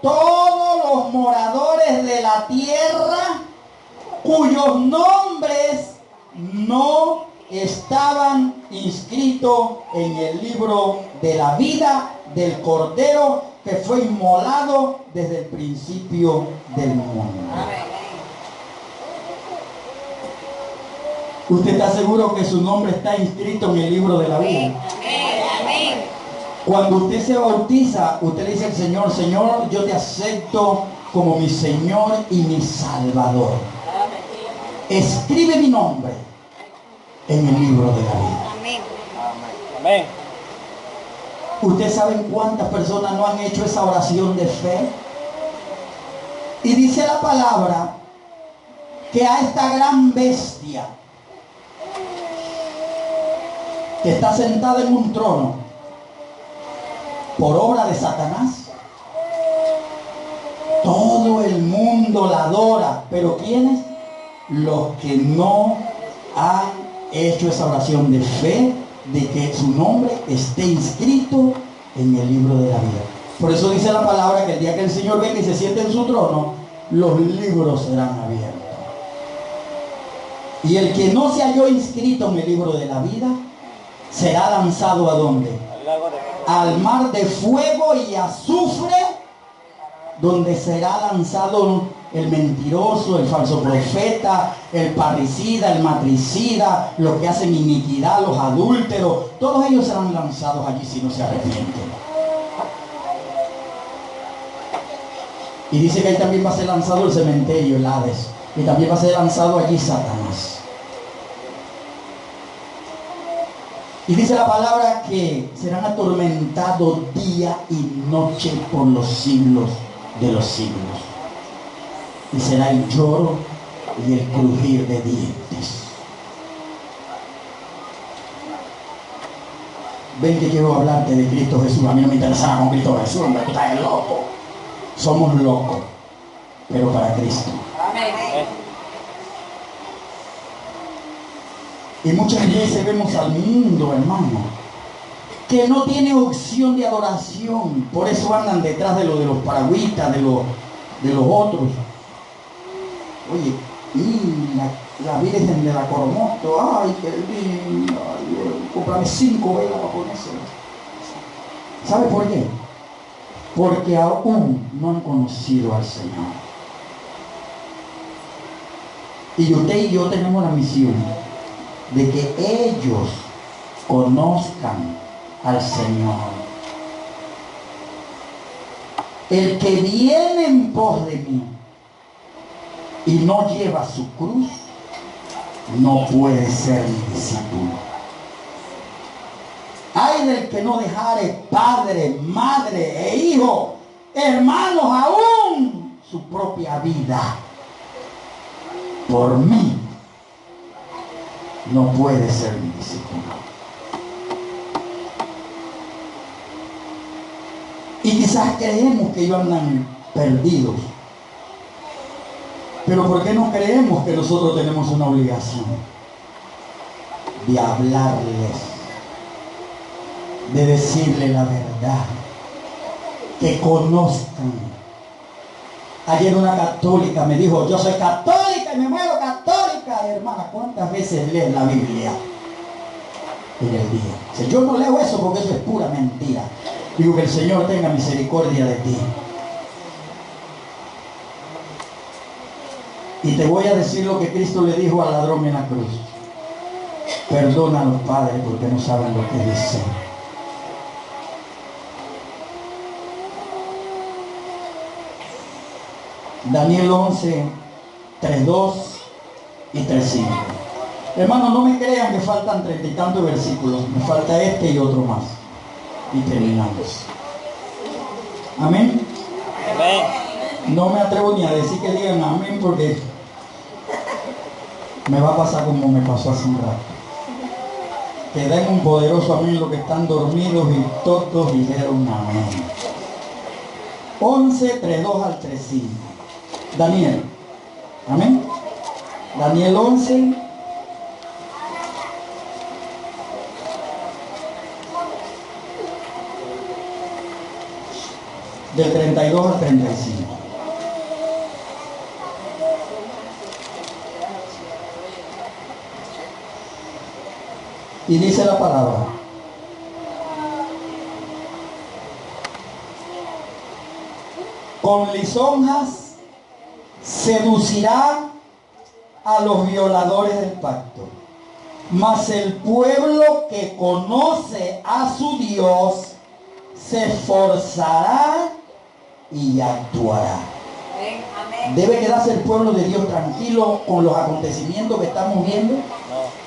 todos los moradores de la tierra cuyos nombres no estaban inscritos en el libro de la vida del Cordero que fue inmolado desde el principio del mundo. ¿Usted está seguro que su nombre está inscrito en el libro de la vida? Cuando usted se bautiza, usted le dice al Señor, Señor, yo te acepto como mi Señor y mi Salvador. Escribe mi nombre en el libro de la vida. Amén. ¿Usted sabe cuántas personas no han hecho esa oración de fe? Y dice la palabra que a esta gran bestia que está sentada en un trono por obra de Satanás, todo el mundo la adora. ¿Pero quiénes? los que no han hecho esa oración de fe de que su nombre esté inscrito en el libro de la vida. Por eso dice la palabra que el día que el Señor venga y se siente en su trono, los libros serán abiertos. Y el que no se halló inscrito en el libro de la vida será lanzado ¿a dónde? Al mar de fuego y azufre, donde será lanzado el mentiroso, el falso profeta, el parricida, el matricida, los que hacen iniquidad, los adúlteros. Todos ellos serán lanzados allí si no se arrepienten. Y dice que ahí también va a ser lanzado el cementerio, el Hades. Y también va a ser lanzado allí Satanás. Y dice la palabra que serán atormentados día y noche por los siglos de los siglos. Y será el lloro y el crujir de dientes. Ven que quiero hablarte de Cristo Jesús. A mí no me interesa con Cristo Jesús, hombre, tú estás loco. Somos locos, pero para Cristo. Amén. Y muchas veces vemos al mundo, hermano, que no tiene opción de adoración. Por eso andan detrás de los paragüitas, de los otros. Oye, y la Virgen de la Coromoto, ay, qué linda, cómprame 5 velas para ponérselas. ¿Sabe por qué? Porque aún no han conocido al Señor. Y usted y yo tenemos la misión de que ellos conozcan al Señor. El que viene en pos de mí y no lleva su cruz, no puede ser mi discípulo. Ay del que no dejare padre, madre e hijo, hermanos, aún su propia vida, por mí, no puede ser mi discípulo. Y quizás creemos que ellos andan perdidos. Pero ¿por qué no creemos que nosotros tenemos una obligación de hablarles, de decirles la verdad, que conozcan? Ayer una católica me dijo, yo soy católica y me muero católica. Hermana, ¿cuántas veces lees la Biblia en el día? Dice, yo no leo eso porque eso es pura mentira. Digo, que el Señor tenga misericordia de ti. Y te voy a decir lo que Cristo le dijo al ladrón en la cruz. Perdónalos, Padre, porque no saben lo que dicen. Daniel 11, 3:2 y 3:5. Hermano, no me crean que faltan 30 y tantos versículos. Me falta este y otro más. Y terminamos. Amén. Amén. No me atrevo ni a decir que digan amén porque me va a pasar como me pasó hace un rato. Que den un poderoso amén los que están dormidos y todos dijeron amén. 11, 3:2 al 3:5. Daniel. Amén. Daniel 11. Del 32 al 35. Y dice la palabra: con lisonjas seducirá a los violadores del pacto, mas el pueblo que conoce a su Dios se esforzará y actuará. Amén. ¿Debe quedarse el pueblo de Dios tranquilo con los acontecimientos que estamos viendo? No.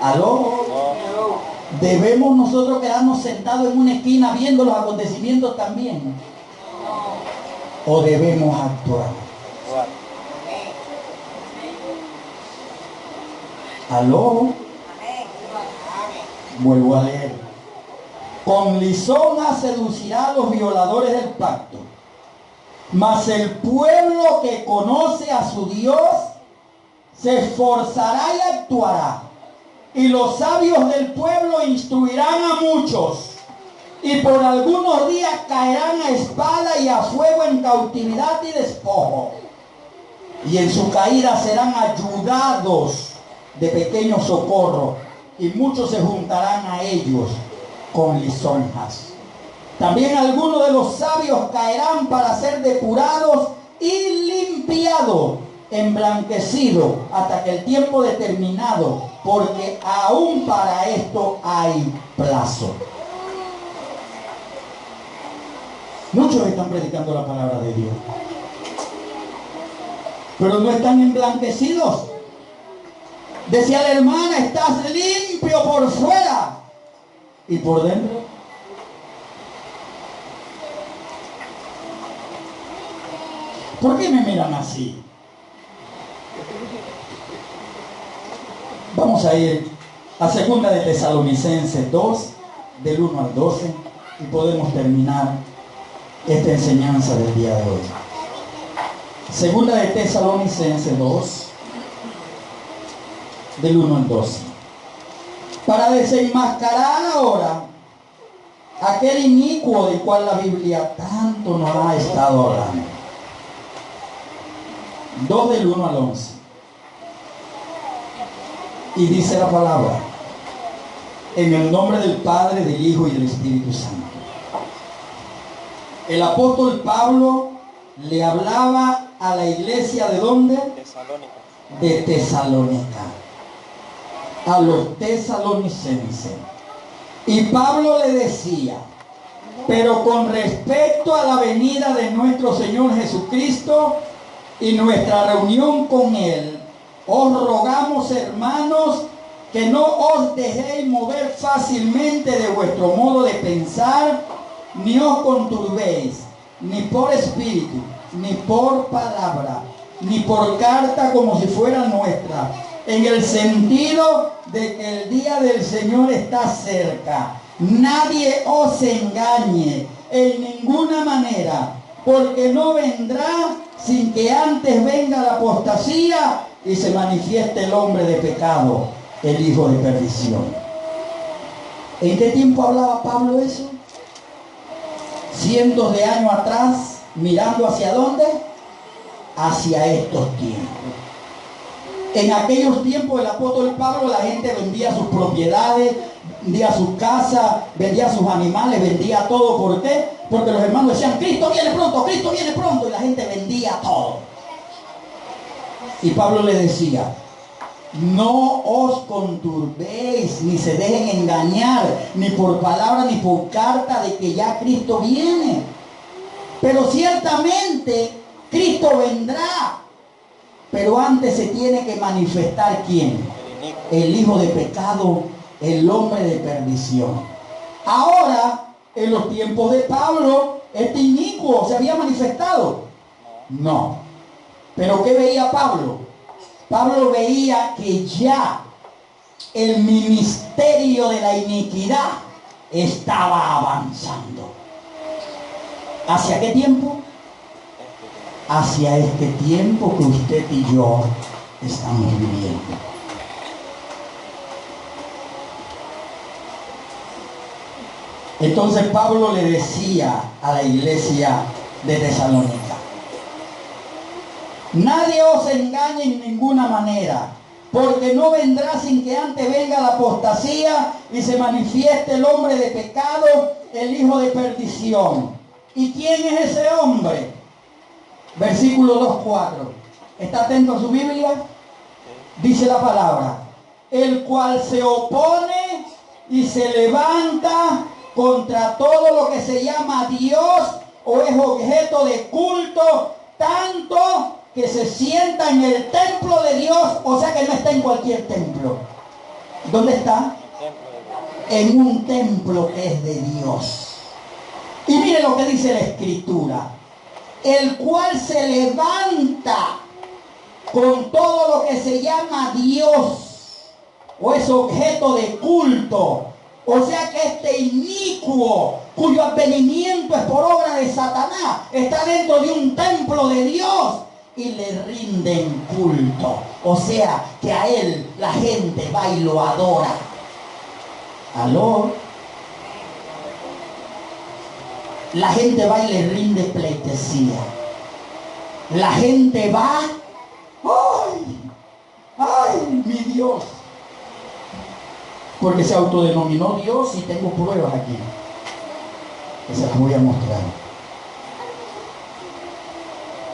¿Aló? No. ¿Debemos nosotros quedarnos sentados en una esquina viendo los acontecimientos también? ¿O debemos actuar? Igual. ¿Aló? Vuelvo a leer. Con lisonjas seducirá a los violadores del pacto, mas el pueblo que conoce a su Dios se esforzará y actuará, y los sabios del pueblo instruirán a muchos, y por algunos días caerán a espada y a fuego en cautividad y despojo, y en su caída serán ayudados de pequeño socorro, y muchos se juntarán a ellos con lisonjas. También algunos de los sabios caerán para ser depurados y limpiados, emblanquecidos, hasta que el tiempo determinado, porque aún para esto hay plazo. Muchos están predicando la palabra de Dios, pero no están emblanquecidos. Decía la hermana, estás limpio por fuera y por dentro. ¿Por qué me miran así? Vamos a ir a 2 de Tesalonicenses 2, del 1 al 12, y podemos terminar esta enseñanza del día de hoy. 2 de Tesalonicenses 2, del 1 al 12. Para desenmascarar ahora aquel inicuo del cual la Biblia tanto nos ha estado hablando. 2 del 1 al 11. Y dice la palabra: en el nombre del Padre, del Hijo y del Espíritu Santo. El apóstol Pablo le hablaba a la iglesia ¿de dónde? Tesalónica. De Tesalónica. A los tesalonicenses. Y Pablo le decía: pero con respecto a la venida de nuestro Señor Jesucristo y nuestra reunión con Él, os rogamos, hermanos, que no os dejéis mover fácilmente de vuestro modo de pensar, ni os conturbéis, ni por espíritu, ni por palabra, ni por carta como si fuera nuestra, en el sentido de que el día del Señor está cerca. Nadie os engañe en ninguna manera, porque no vendrá sin que antes venga la apostasía y se manifieste el hombre de pecado, el hijo de perdición. ¿En qué tiempo hablaba Pablo eso? Cientos de años atrás, mirando hacia dónde, hacia estos tiempos. En aquellos tiempos el apóstol Pablo, la gente vendía sus propiedades, vendía sus casas, vendía sus animales, vendía todo. ¿Por qué? Porque los hermanos decían: Cristo viene pronto, y la gente vendía todo. Y Pablo le decía: no os conturbéis, ni se dejen engañar, ni por palabra ni por carta, de que ya Cristo viene. Pero ciertamente Cristo vendrá. Pero antes se tiene que manifestar ¿quién? El hijo de pecado, el hombre de perdición. Ahora, en los tiempos de Pablo, este inicuo se había manifestado. No. Pero ¿qué veía Pablo? Pablo veía que ya el ministerio de la iniquidad estaba avanzando. ¿Hacia qué tiempo? Hacia este tiempo que usted y yo estamos viviendo. Entonces Pablo le decía a la iglesia de Tesalónica: nadie os engañe en ninguna manera, porque no vendrá sin que antes venga la apostasía y se manifieste el hombre de pecado, el hijo de perdición. ¿Y quién es ese hombre? Versículo 2:4. ¿Está atento a su Biblia? Dice la palabra: el cual se opone y se levanta contra todo lo que se llama Dios o es objeto de culto, tanto que se sienta en el templo de Dios, o sea que no está en cualquier templo. ¿Dónde está? En un templo que es de Dios. Y mire lo que dice la Escritura: el cual se levanta con todo lo que se llama Dios o es objeto de culto. O sea que este inicuo, cuyo advenimiento es por obra de Satanás, está dentro de un templo de Dios y le rinden culto. O sea, que a Él la gente va y lo adora. ¿Aló? La gente va y le rinde pleitesía. La gente va, ¡ay! ¡Ay, mi Dios! Porque se autodenominó Dios y tengo pruebas aquí, que se las voy a mostrar.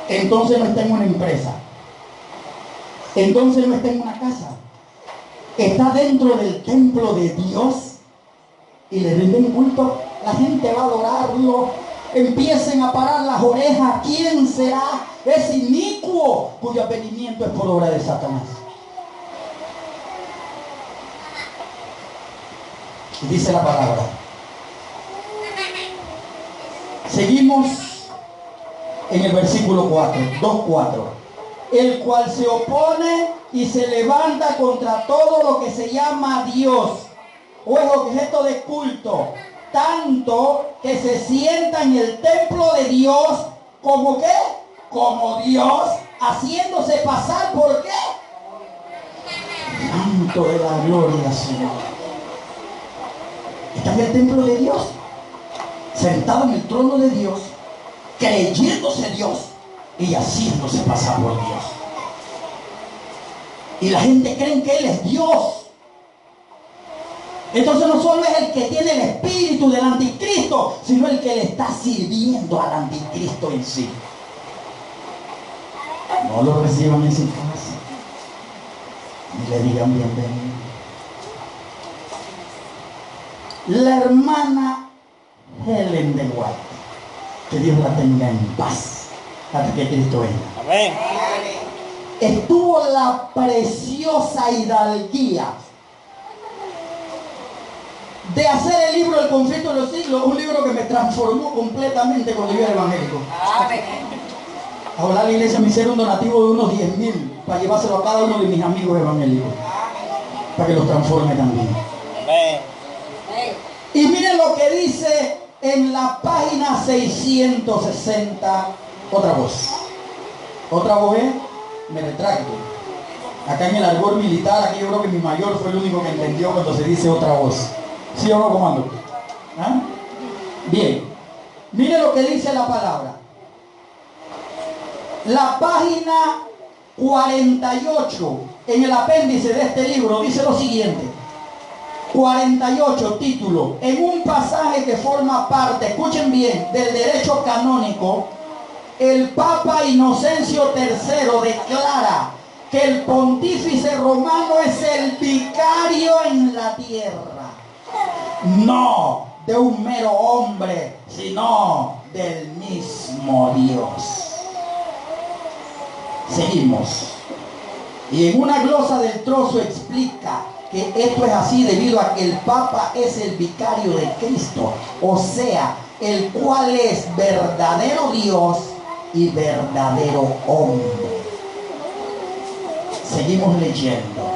Entonces no está en una empresa. Entonces no está en una casa. Está dentro del templo de Dios y le rinden culto. La gente va a adorarlo. Empiecen a parar las orejas. ¿Quién será ese inicuo cuyo avenimiento es por obra de Satanás? Y dice la palabra. Seguimos en el versículo 4, 2:4. El cual se opone y se levanta contra todo lo que se llama Dios o es objeto de culto, tanto que se sienta en el templo de Dios como ¿qué? Como Dios, haciéndose pasar por ¿qué? Santo de la gloria, Señor. Está en el templo de Dios, sentado en el trono de Dios, creyéndose Dios y haciéndose pasar por Dios. Y la gente cree que Él es Dios. Entonces no solo es el que tiene el espíritu del anticristo, sino el que le está sirviendo al anticristo en sí. No lo reciban en su casa, ni le digan bienvenido. La hermana Helen de White, que Dios la tenga en paz hasta que Cristo venga. Amén. Estuvo la preciosa hidalguía de hacer el libro El Conflicto de los Siglos, un libro que me transformó completamente cuando yo era evangélico. Ahora la iglesia me hicieron un donativo de unos 10,000 para llevárselo a cada uno de mis amigos evangélicos, para que los transforme también. Amén. Y miren lo que dice en la página 660, otra voz. Otra voz es, me retracto. Acá en el argot militar, aquí yo creo que mi mayor fue el único que entendió cuando se dice otra voz. ¿Sí o no, comando? ¿Ah? Bien, mire lo que dice la palabra. La página 48 en el apéndice de este libro dice lo siguiente. 48, título. En un pasaje que forma parte, escuchen bien, del derecho canónico, el Papa Inocencio III declara que el pontífice romano es el vicario en la tierra. No de un mero hombre, sino del mismo Dios. Seguimos. Y en una glosa del trozo explica que esto es así debido a que el Papa es el vicario de Cristo, o sea, el cual es verdadero Dios y verdadero hombre. Seguimos leyendo.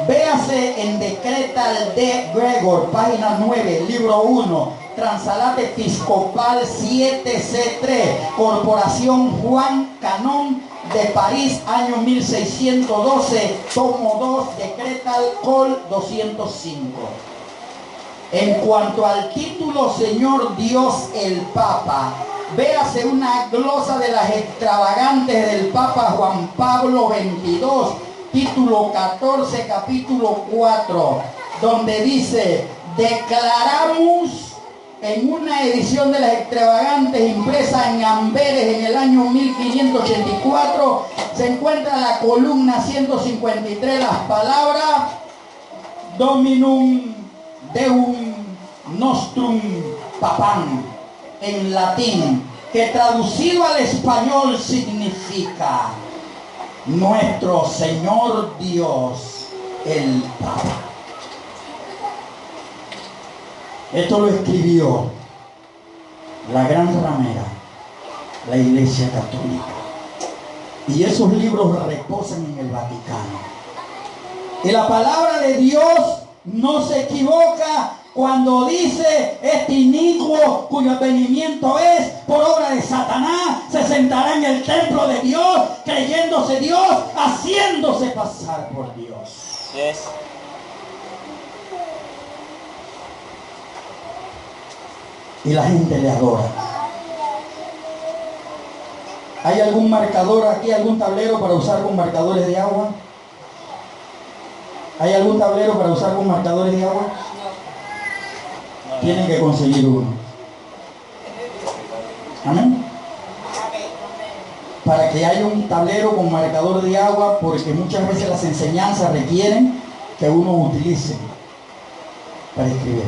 Véase en Decretal de Gregor, página 9, libro 1, Transalate Episcopal 7C3, Corporación Juan Canón de París, año 1612, tomo 2, Decretal Col 205. En cuanto al título Señor Dios el Papa, véase una glosa de las extravagantes del Papa Juan Pablo XXII, título 14, capítulo 4, donde dice: declaramos en una edición de las extravagantes impresa en Amberes en el año 1584, se encuentra la columna 153 las palabras Dominum Deum Nostrum Papam en latín, que traducido al español significa nuestro Señor Dios el Papa. Esto lo escribió la gran ramera, la Iglesia Católica. Y esos libros reposan en el Vaticano. Y la palabra de Dios no se equivoca Cuando dice este inicuo cuyo advenimiento es por obra de Satanás, se sentará en el templo de Dios, creyéndose Dios, haciéndose pasar por Dios. Yes. Y la gente le adora. ¿Hay algún marcador aquí, algún tablero para usar con marcadores de agua? ¿Hay algún tablero para usar con marcadores de agua? Tienen que conseguir uno. Amén. Para que haya un tablero con marcador de agua, porque muchas veces las enseñanzas requieren que uno utilice para escribir.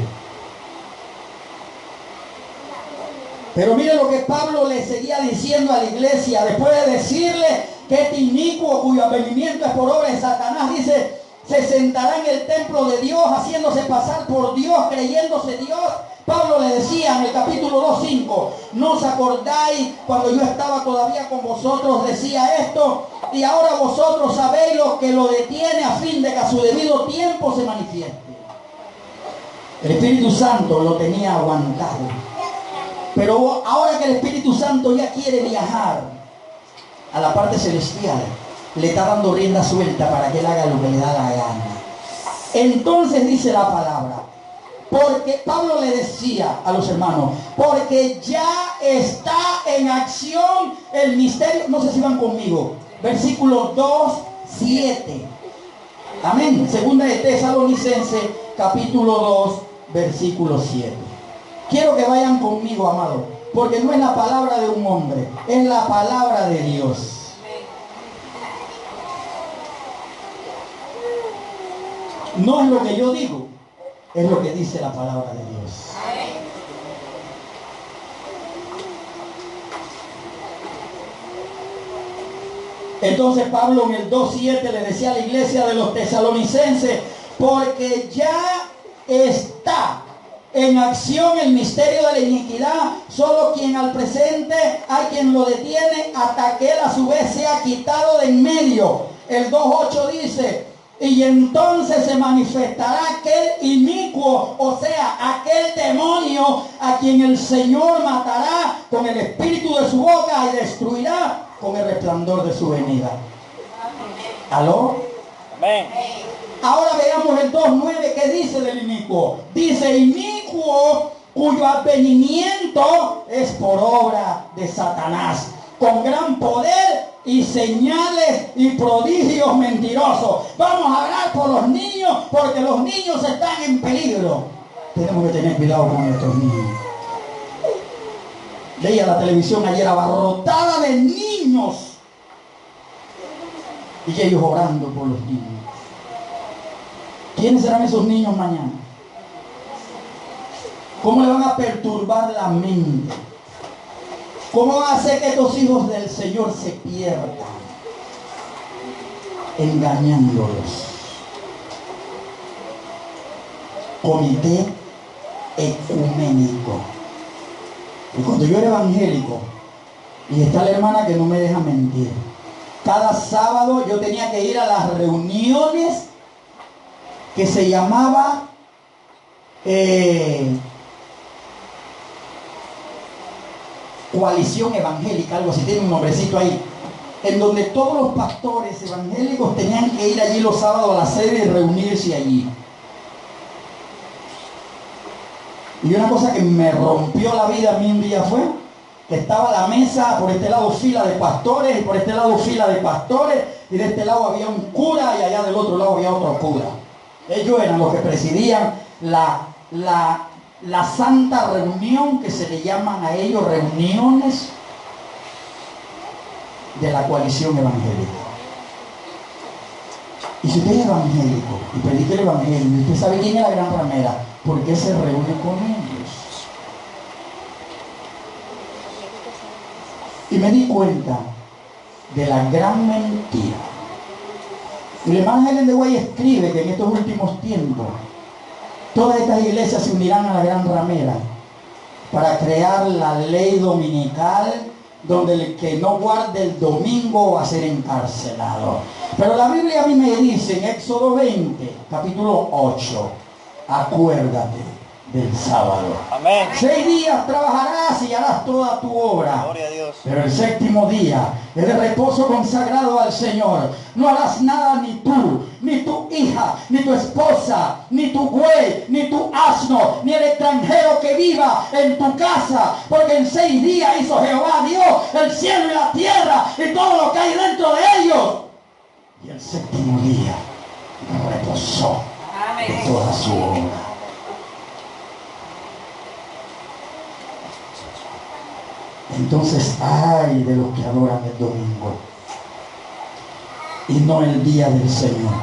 Pero mire lo que Pablo le seguía diciendo a la iglesia, después de decirle que este inicuo cuyo advenimiento es por obra de Satanás, dice, se sentará en el templo de Dios, haciéndose pasar por Dios, creyéndose Dios. Pablo le decía en el capítulo 2:5, ¿no os acordáis cuando yo estaba todavía con vosotros? Decía esto, y ahora vosotros sabéis lo que lo detiene a fin de que a su debido tiempo se manifieste. El Espíritu Santo lo tenía aguantado, pero ahora que el Espíritu Santo ya quiere viajar a la parte celestial, le está dando rienda suelta para que él haga lo que le da la gana. Entonces dice la palabra, porque Pablo le decía a los hermanos, porque ya está en acción el misterio. No sé si van conmigo. Versículo 2:7. Amén. Segunda de Tesalonicenses, capítulo 2, versículo 7. Quiero que vayan conmigo, amado, porque no es la palabra de un hombre, es la palabra de Dios. No es lo que yo digo, es lo que dice la palabra de Dios. Entonces Pablo en el 2:7 le decía a la iglesia de los tesalonicenses, porque ya está en acción el misterio de la iniquidad, solo quien al presente hay quien lo detiene hasta que él a su vez sea quitado de en medio. El 2:8 dice, y entonces se manifestará aquel inicuo, o sea, aquel demonio a quien el Señor matará con el espíritu de su boca y destruirá con el resplandor de su venida. ¿Aló? Amén. Ahora veamos el 2:9 que dice del inicuo. Dice, inicuo cuyo advenimiento es por obra de Satanás, con gran poder y señales y prodigios mentirosos. Vamos a hablar por los niños, porque los niños están en peligro. Tenemos que tener cuidado con nuestros niños. Leía la televisión ayer abarrotada de niños y ellos orando por los niños. ¿Quiénes serán esos niños mañana? ¿Cómo le van a perturbar la mente? ¿Cómo van a hacer que estos hijos del Señor se pierdan? Engañándolos. Comité ecuménico. Y cuando yo era evangélico, y está la hermana que no me deja mentir, cada sábado yo tenía que ir a las reuniones que se llamaba Coalición Evangélica, algo así, tiene un nombrecito ahí, en donde todos los pastores evangélicos tenían que ir allí los sábados a la sede y reunirse allí. Y una cosa que me rompió la vida a mí un día fue que estaba la mesa, por este lado fila de pastores, y por este lado fila de pastores, y de este lado había un cura, y allá del otro lado había otro cura. Ellos eran los que presidían la santa reunión, que se le llaman a ellos reuniones de la coalición evangélica. Y si usted es evangélico y predica el evangelio, y usted sabe quién es la gran ramera, ¿por qué se reúne con ellos? Y me di cuenta de la gran mentira. Y la hermana Ellen de Guay escribe que en estos últimos tiempos todas estas iglesias se unirán a la gran ramera para crear la ley dominical, donde el que no guarde el domingo va a ser encarcelado. Pero la Biblia a mí me dice en Éxodo 20, capítulo 8, acuérdate del sábado. Amén. 6 días trabajarás y harás toda tu obra. Gloria a Dios. Pero el séptimo día es de reposo consagrado al Señor. No harás nada ni tú, ni tu hija, ni tu esposa, ni tu buey, ni tu asno, ni el extranjero que viva en tu casa. Porque en 6 días hizo Jehová Dios el cielo y la tierra y todo lo que hay dentro de ellos. Y el séptimo día reposó de toda su obra. Entonces, ay de los que adoran el domingo y no el día del Señor.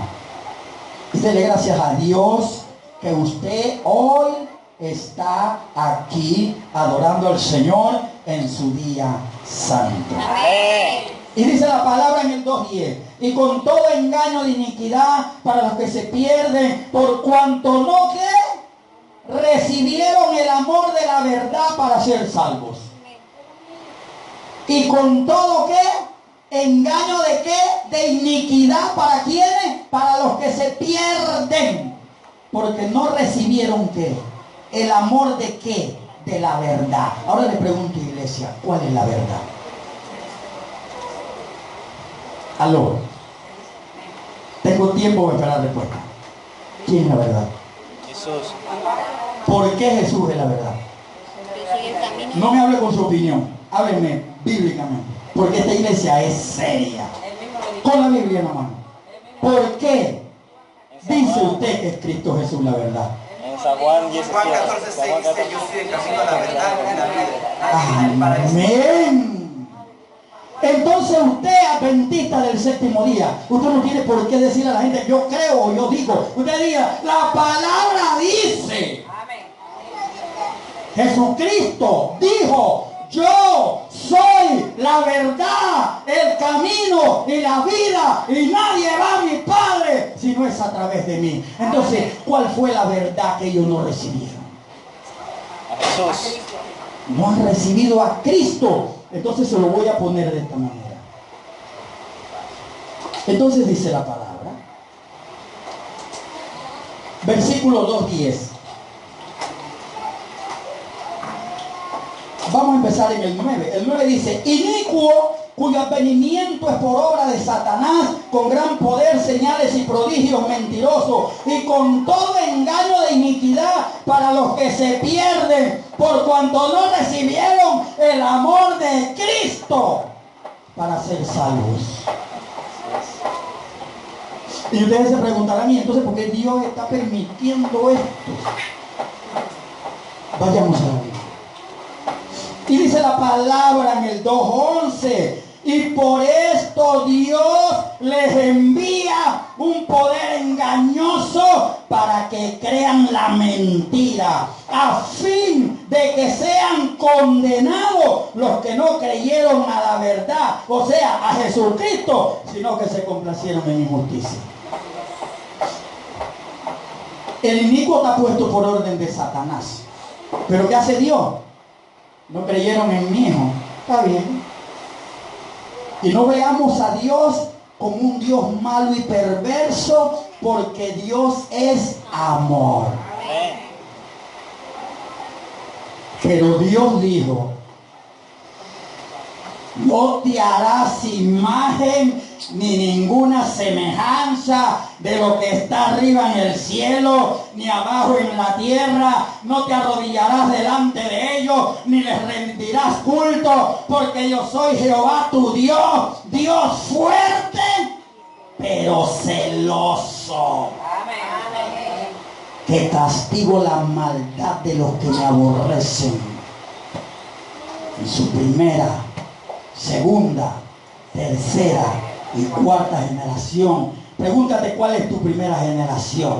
Y dele gracias a Dios que usted hoy está aquí adorando al Señor en su día santo. Amén. Y dice la palabra en el 2:10: y con todo engaño de iniquidad para los que se pierden, por cuanto no que recibieron el amor de la verdad para ser salvos. Y con todo ¿qué? Engaño de qué? De iniquidad. ¿Para quiénes? Para los que se pierden. Porque no recibieron ¿qué? El amor de qué? De la verdad. Ahora le pregunto, iglesia, ¿cuál es la verdad? Aló. Tengo tiempo de esperar respuesta. ¿Quién es la verdad? Jesús. ¿Por qué Jesús es la verdad? No me hable con su opinión. Hábleme bíblicamente. Porque esta iglesia es seria. Con la Biblia en la mano. ¿Por qué dice usted que es Cristo Jesús la verdad? En San Juan 17. Juan 14:6 dice: yo soy el camino, la verdad y la vida. Amén. Entonces usted, adventista del séptimo día, usted no tiene por qué decirle a la gente yo creo o yo digo. Usted diga, la palabra dice. Jesucristo dijo: yo soy la verdad, el camino y la vida, y nadie va a mi Padre si no es a través de mí. Entonces, ¿cuál fue la verdad que ellos no recibieron? A Jesús. No han recibido a Cristo. Entonces se lo voy a poner de esta manera. Entonces dice la palabra, versículo 2:10. Vamos a empezar en el 9. El 9 dice: inicuo, cuyo advenimiento es por obra de Satanás, con gran poder, señales y prodigios mentirosos, y con todo engaño de iniquidad para los que se pierden, por cuanto no recibieron el amor de Cristo para ser salvos. Y ustedes se preguntarán: ¿y entonces por qué Dios está permitiendo esto? Vayamos a la Biblia. Y dice la palabra en el 2:11: y por esto Dios les envía un poder engañoso para que crean la mentira, a fin de que sean condenados los que no creyeron a la verdad, o sea, a Jesucristo, sino que se complacieron en injusticia. El inicuo está puesto por orden de Satanás. ¿Pero qué hace Dios? No creyeron en mí, hijo. Está bien. Y no veamos a Dios como un Dios malo y perverso, porque Dios es amor. Amén. Pero Dios dijo: no te harás imagen ni ninguna semejanza de lo que está arriba en el cielo, ni abajo en la tierra. No te arrodillarás delante de ellos, ni les rendirás culto, porque yo soy Jehová tu Dios, Dios fuerte, pero celoso, que castigo la maldad de los que me aborrecen. En su primera, segunda, tercera y cuarta generación. Pregúntate cuál es tu primera generación.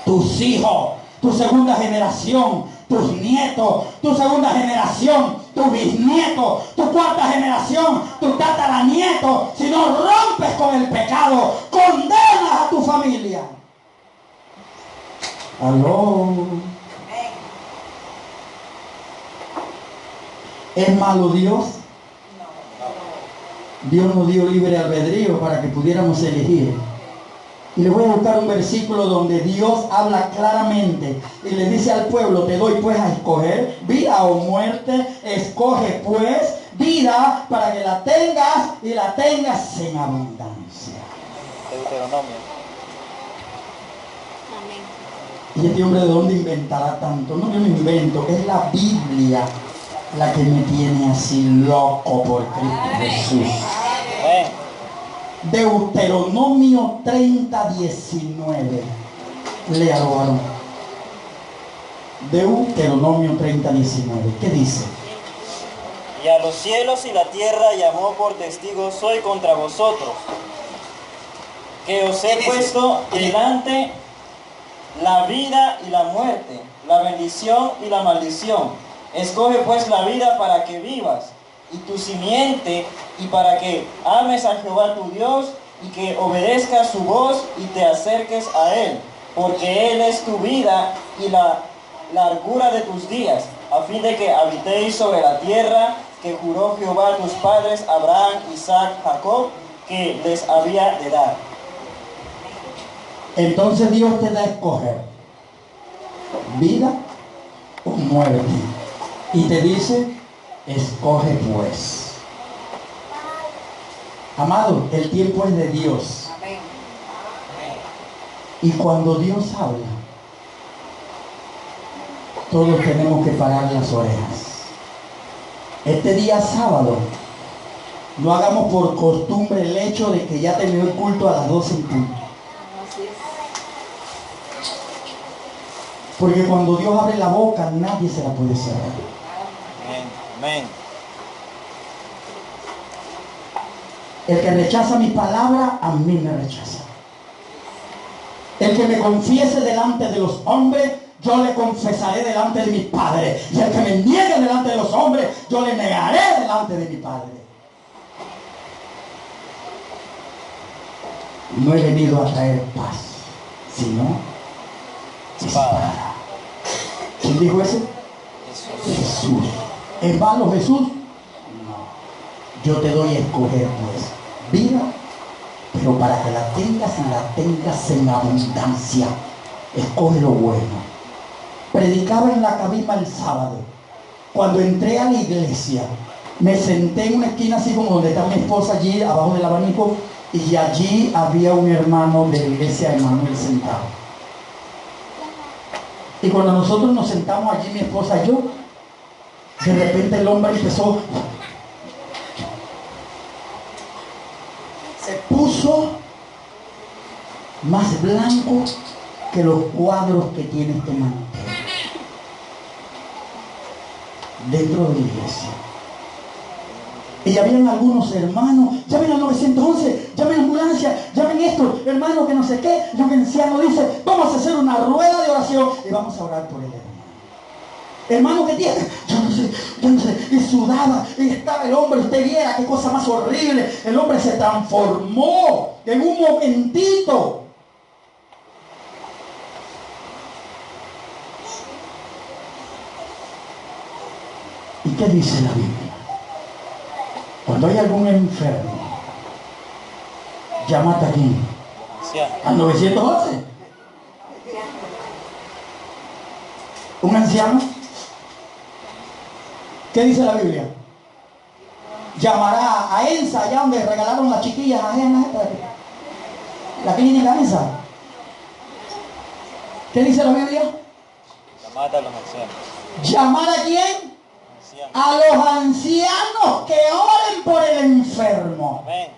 Tus hijos. Tu segunda generación, tus nietos. Tu segunda generación, tu bisnieto. Tu cuarta generación, tu tataranieto. Si no rompes con el pecado, condenas a tu familia. Aló. ¿Es malo Dios? Dios nos dio libre albedrío para que pudiéramos elegir Y le voy a buscar un versículo donde Dios habla claramente y le dice al pueblo: te doy pues a escoger vida o muerte. Escoge pues vida para que la tengas y la tengas en abundancia. Deuteronomio. ¿Y este hombre de dónde inventará tanto? No, yo no invento, es la Biblia la que me tiene así loco por Cristo Jesús. Amén. Deuteronomio 30:19. Léalo, varón. Deuteronomio 30:19. ¿Qué dice? Y a los cielos y la tierra llamó por testigos hoy contra vosotros, que os he puesto delante la vida y la muerte, la bendición y la maldición. Escoge pues la vida para que vivas, y tu simiente, y para que ames a Jehová tu Dios, y que obedezcas su voz y te acerques a Él, porque Él es tu vida y la largura de tus días, a fin de que habitéis sobre la tierra que juró Jehová a tus padres, Abraham, Isaac, Jacob, que les había de dar. Entonces Dios te da a escoger vida o muerte. Y te dice: escoge pues. Amado, el tiempo es de Dios. Y cuando Dios habla, todos tenemos que parar las orejas. Este día sábado, no hagamos por costumbre el hecho de que ya terminó el culto a las 12 en punto. Porque cuando Dios abre la boca, nadie se la puede cerrar. Amén. Amén. El que rechaza mi palabra, a mí me rechaza. El que me confiese delante de los hombres, yo le confesaré delante de mi Padre. Y el que me niegue delante de los hombres, yo le negaré delante de mi Padre. No he venido a traer paz, sino espada. ¿Quién dijo eso? Jesús. ¿Es malo Jesús? No. Yo te doy a escoger pues vida, pero para que la tengas y la tengas en abundancia. Escoge lo bueno. Predicaba en la cabima el sábado. Cuando entré a la iglesia, me senté en una esquina así como donde está mi esposa, allí abajo del abanico, y allí había un hermano de la iglesia, Emanuel, sentado. Y cuando nosotros nos sentamos allí, mi esposa y yo, de repente el hombre empezó, se puso más blanco que los cuadros que tiene este mantel dentro de la iglesia. Y habían algunos hermanos: llamen al 911, llamen a la ambulancia, llamen esto, hermano, que no sé qué. Y un anciano dice: vamos a hacer una rueda de oración y vamos a orar por el hermano. Hermano, ¿qué tiene? Yo no sé. Y sudaba, y estaba el hombre, usted viera qué cosa más horrible. El hombre se transformó en un momentito. ¿Y qué dice la Biblia? Cuando hay algún enfermo, llámate aquí al 911. ¿Un anciano? ¿Qué dice la Biblia? Llamará a ENSA, allá donde regalaron las chiquillas ajenas, la clínica ENSA. ¿Qué dice la Biblia? Llamad a los ancianos. ¿Llamar a quién? A los ancianos que oren por el enfermo. Amén.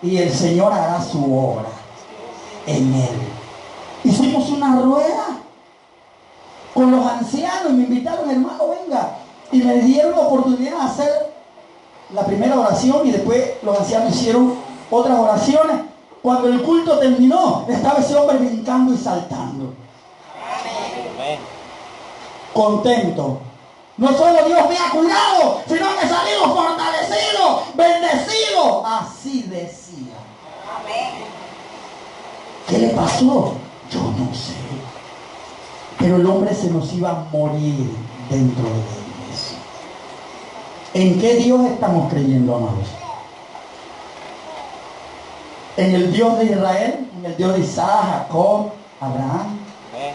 Y el Señor hará su obra en él. Hicimos una rueda con los ancianos y me invitaron: hermano, venga. Y me dieron la oportunidad de hacer la primera oración y después los ancianos hicieron otras oraciones. Cuando el culto terminó, estaba ese hombre brincando y saltando. Amén. Contento. No solo Dios me ha curado, sino que he salido fortalecido, bendecido. Así decía. Amén. ¿Qué le pasó? Yo no sé. Pero el hombre se nos iba a morir dentro de la iglesia. ¿En qué Dios estamos creyendo, amados? ¿En el Dios de Israel? ¿En el Dios de Isaac, Jacob, Abraham? Amén.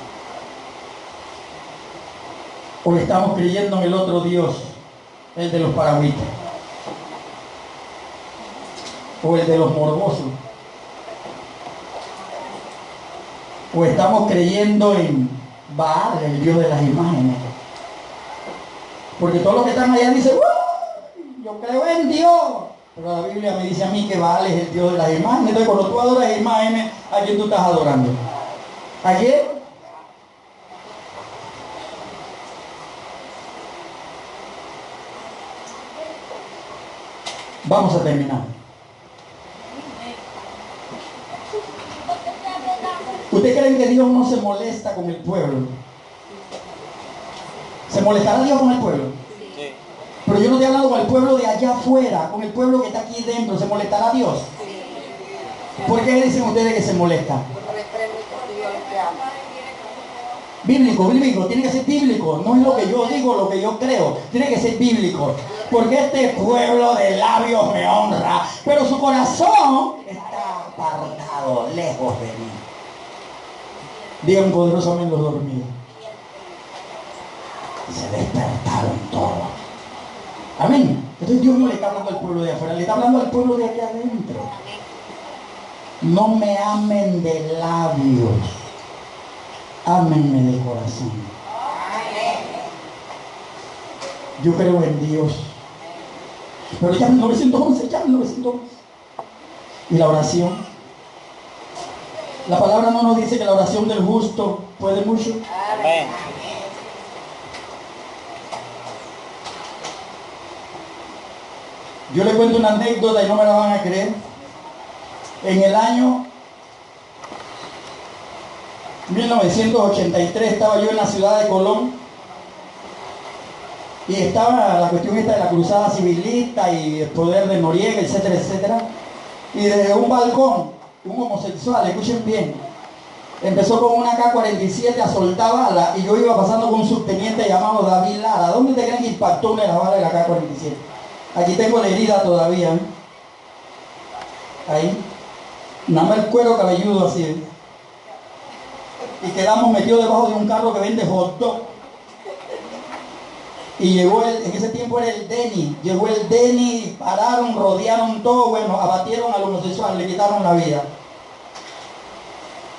¿O estamos creyendo en el otro Dios, el de los paragüitas? ¿O el de los morbosos? ¿O estamos creyendo en Baal, el Dios de las imágenes? Porque todos los que están allá dicen, yo creo en Dios. Pero la Biblia me dice a mí que Baal es el Dios de las imágenes. Entonces cuando tú adoras imágenes, ¿a quién tú estás adorando? ¿A quién? Vamos a terminar. ¿Ustedes creen que Dios no se molesta con el pueblo? ¿Se molestará Dios con el pueblo? Sí. Pero yo no estoy hablando con el pueblo de allá afuera, con el pueblo que está aquí dentro. ¿Se molestará Dios? ¿Por qué dicen ustedes que se molesta? Bíblico, tiene que ser bíblico. No es lo que yo digo, lo que yo creo. Tiene que ser bíblico. Porque este pueblo de labios me honra, pero su corazón está apartado, lejos de mí. Digan poderosamente los dormidos. Se despertaron todos. Amén. Entonces Dios no le está hablando al pueblo de afuera, le está hablando al pueblo de aquí adentro. No me amen de labios, ámenme de corazón. Yo creo en Dios. Pero ya en 911, ya en 911. Y la oración. La palabra no nos dice que la oración del justo puede mucho. Amén. Yo le cuento una anécdota y no me la van a creer. En el año 1983 estaba yo en la ciudad de Colón y estaba la cuestión esta de la cruzada civilista y el poder de Noriega, etcétera, etcétera. Y desde un balcón, un homosexual, escuchen bien, empezó con una K-47 a soltar balas y yo iba pasando con un subteniente llamado David Lara. ¿Dónde te creen que impactó una de las balas de la K-47? Aquí tengo la herida todavía, ¿eh? Ahí. Nada más el cuero cabelludo así, ¿eh? Y quedamos metidos debajo de un carro que vende hot dog. Y llegó en ese tiempo era el Denny. Llegó el Denny, pararon, rodearon todo, bueno, abatieron al homosexual, le quitaron la vida.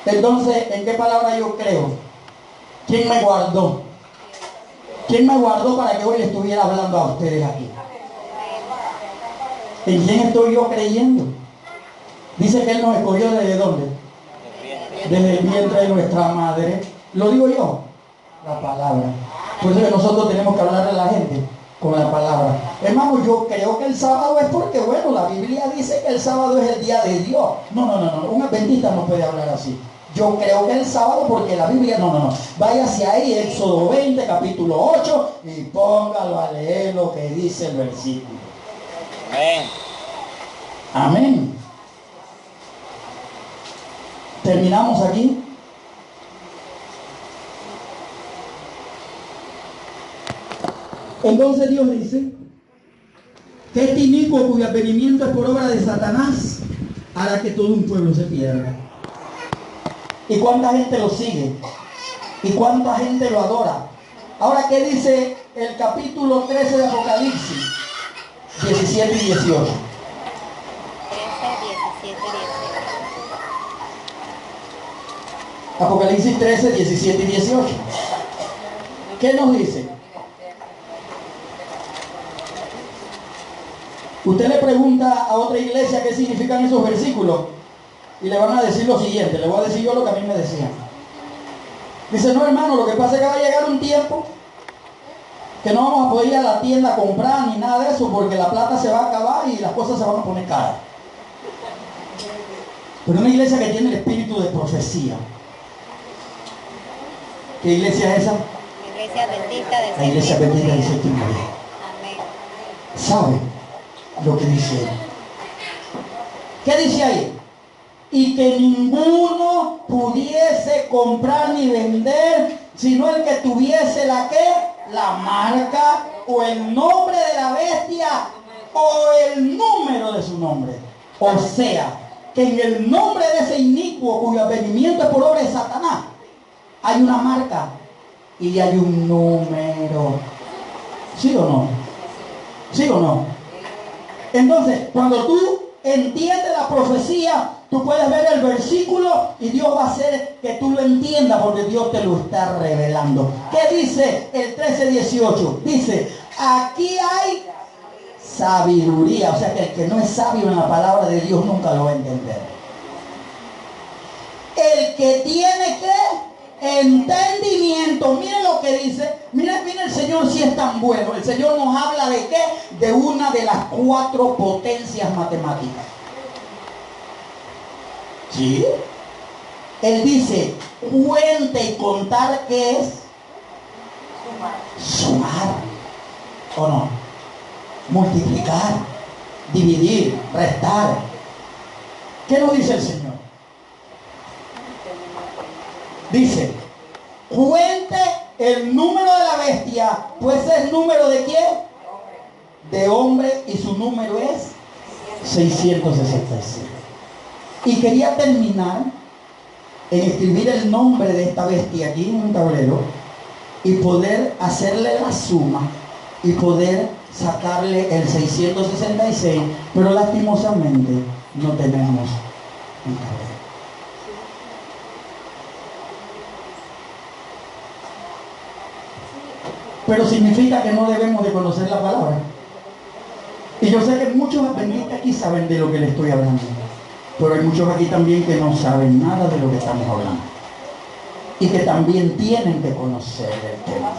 Entonces, ¿en qué palabra yo creo? ¿Quién me guardó? ¿Quién me guardó para que hoy le estuviera hablando a ustedes aquí? ¿En quién estoy yo creyendo? Dice que Él nos escogió ¿desde dónde? Desde el vientre de nuestra madre. ¿Lo digo yo? La palabra. Por eso que nosotros tenemos que hablarle a la gente con la palabra. Hermano, yo creo que el sábado es porque, bueno, la Biblia dice que el sábado es el día de Dios. No. Un adventista no puede hablar así. Yo creo que el sábado porque la Biblia, no. Váyase ahí, Éxodo 20, capítulo 8, y póngalo a leer lo que dice el versículo. Amén. Amén. Terminamos aquí. Entonces Dios dice que este inicuo cuyo advenimiento es por obra de Satanás hará que todo un pueblo se pierda. ¿Y cuánta gente lo sigue? ¿Y cuánta gente lo adora? Ahora, ¿qué dice el capítulo 13 de Apocalipsis? 17 y 18. 13, 17, 18. Apocalipsis 13, 17 y 18. ¿Qué nos dice? Usted le pregunta a otra iglesia qué significan esos versículos y le van a decir lo siguiente. Le voy a decir yo lo que a mí me decían. Dice, no, hermano, lo que pasa es que va a llegar un tiempo que no vamos a poder ir a la tienda a comprar ni nada de eso porque la plata se va a acabar y las cosas se van a poner caras. Pero una iglesia que tiene el espíritu de profecía. ¿Qué iglesia es esa? Iglesia Adventista del La iglesia Adventista del Séptimo Día. Amén. ¿Sabe lo que dice él? ¿Qué dice ahí? Y que ninguno pudiese comprar ni vender, sino el que tuviese la ¿qué? La marca o el nombre de la bestia o el número de su nombre. O sea, que en el nombre de ese inicuo cuyo advenimiento es por obra de Satanás, hay una marca y hay un número. ¿Sí o no? ¿Sí o no? Entonces, cuando tú entiendes la profecía, tú puedes ver el versículo y Dios va a hacer que tú lo entiendas porque Dios te lo está revelando. ¿Qué dice el 13:18? Dice, aquí hay sabiduría. O sea que el que no es sabio en la palabra de Dios nunca lo va a entender. El que tiene que entendimiento. Miren lo que dice. Miren el Señor si es tan bueno. El Señor nos habla de qué? De una de las 4 potencias matemáticas. ¿Sí? Él dice, cuenta y contar, ¿qué es? Sumar. ¿O no? Multiplicar, dividir, restar. ¿Qué nos dice el Señor? Dice, cuente el número de la bestia, pues es número de quién? De hombre, y su número es 666. Y quería terminar en escribir el nombre de esta bestia aquí en un tablero y poder hacerle la suma y poder sacarle el 666, pero lastimosamente no tenemos un tablero. Pero significa que no debemos de conocer la palabra. Y yo sé que muchos adventistas aquí saben de lo que le estoy hablando, pero hay muchos aquí también que no saben nada de lo que estamos hablando y que también tienen que conocer el tema.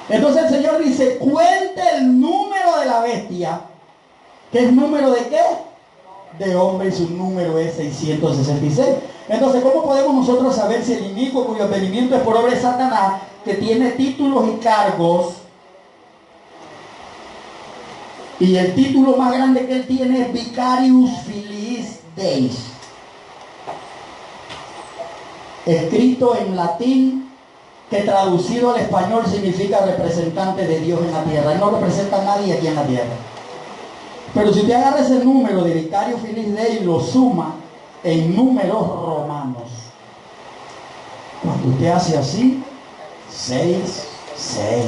Entonces el Señor dice, cuente el número de la bestia. ¿Qué es número de qué? De hombre, y su número es 666. Entonces, ¿cómo podemos nosotros saber si el inicuo cuyo advenimiento es por obra de Satanás, que tiene títulos y cargos, y el título más grande que él tiene es Vicarius Filiis Deis, escrito en latín, que traducido al español significa representante de Dios en la tierra? Él no representa a nadie aquí en la tierra. Pero si usted agarra ese número de Vicarius Filiis Deis y lo suma en números romanos, cuando usted hace así, 6, 6,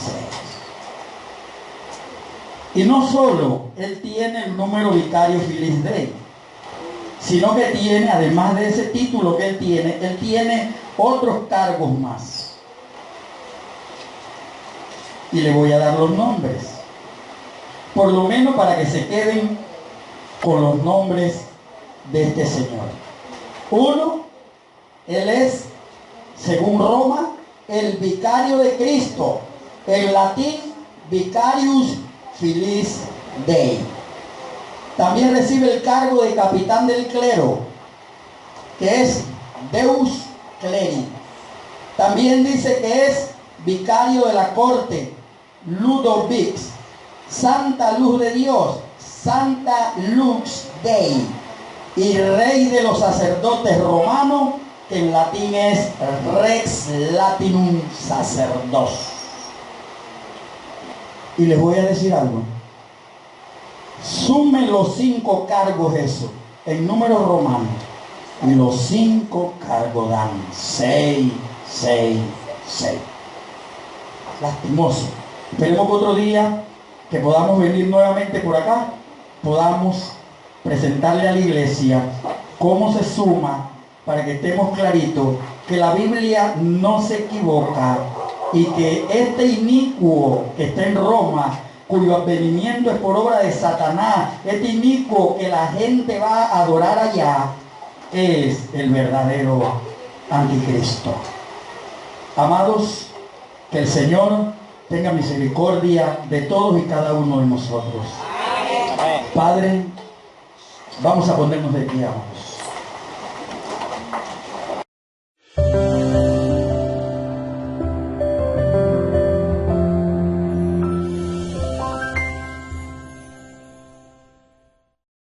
6. Y no solo él tiene el número Vicarius Filiis Deis, sino que tiene, además de ese título que él tiene otros cargos más. Y le voy a dar los nombres, por lo menos para que se queden con los nombres de este Señor. Uno, él es, según Roma, el vicario de Cristo, en latín Vicarius Filiis Dei. También recibe el cargo de capitán del clero, que es Deus Cleri. También dice que es vicario de la corte, Ludovix, Santa Luz de Dios, Santa Lux Dei, y rey de los sacerdotes romanos, que en latín es Rex Latinum Sacerdos. Y les voy a decir algo. Sumen los 5 cargos eso, en números romanos, y los 5 cargos dan 6, 6, 6. Lastimoso. Esperemos que otro día que podamos venir nuevamente por acá, podamos presentarle a la iglesia cómo se suma, para que estemos claritos que la Biblia no se equivoca y que este inicuo que está en Roma, cuyo advenimiento es por obra de Satanás, este inicuo que la gente va a adorar allá, es el verdadero anticristo. Amados, que el Señor tenga misericordia de todos y cada uno de nosotros. Padre, vamos a ponernos de pie, amados.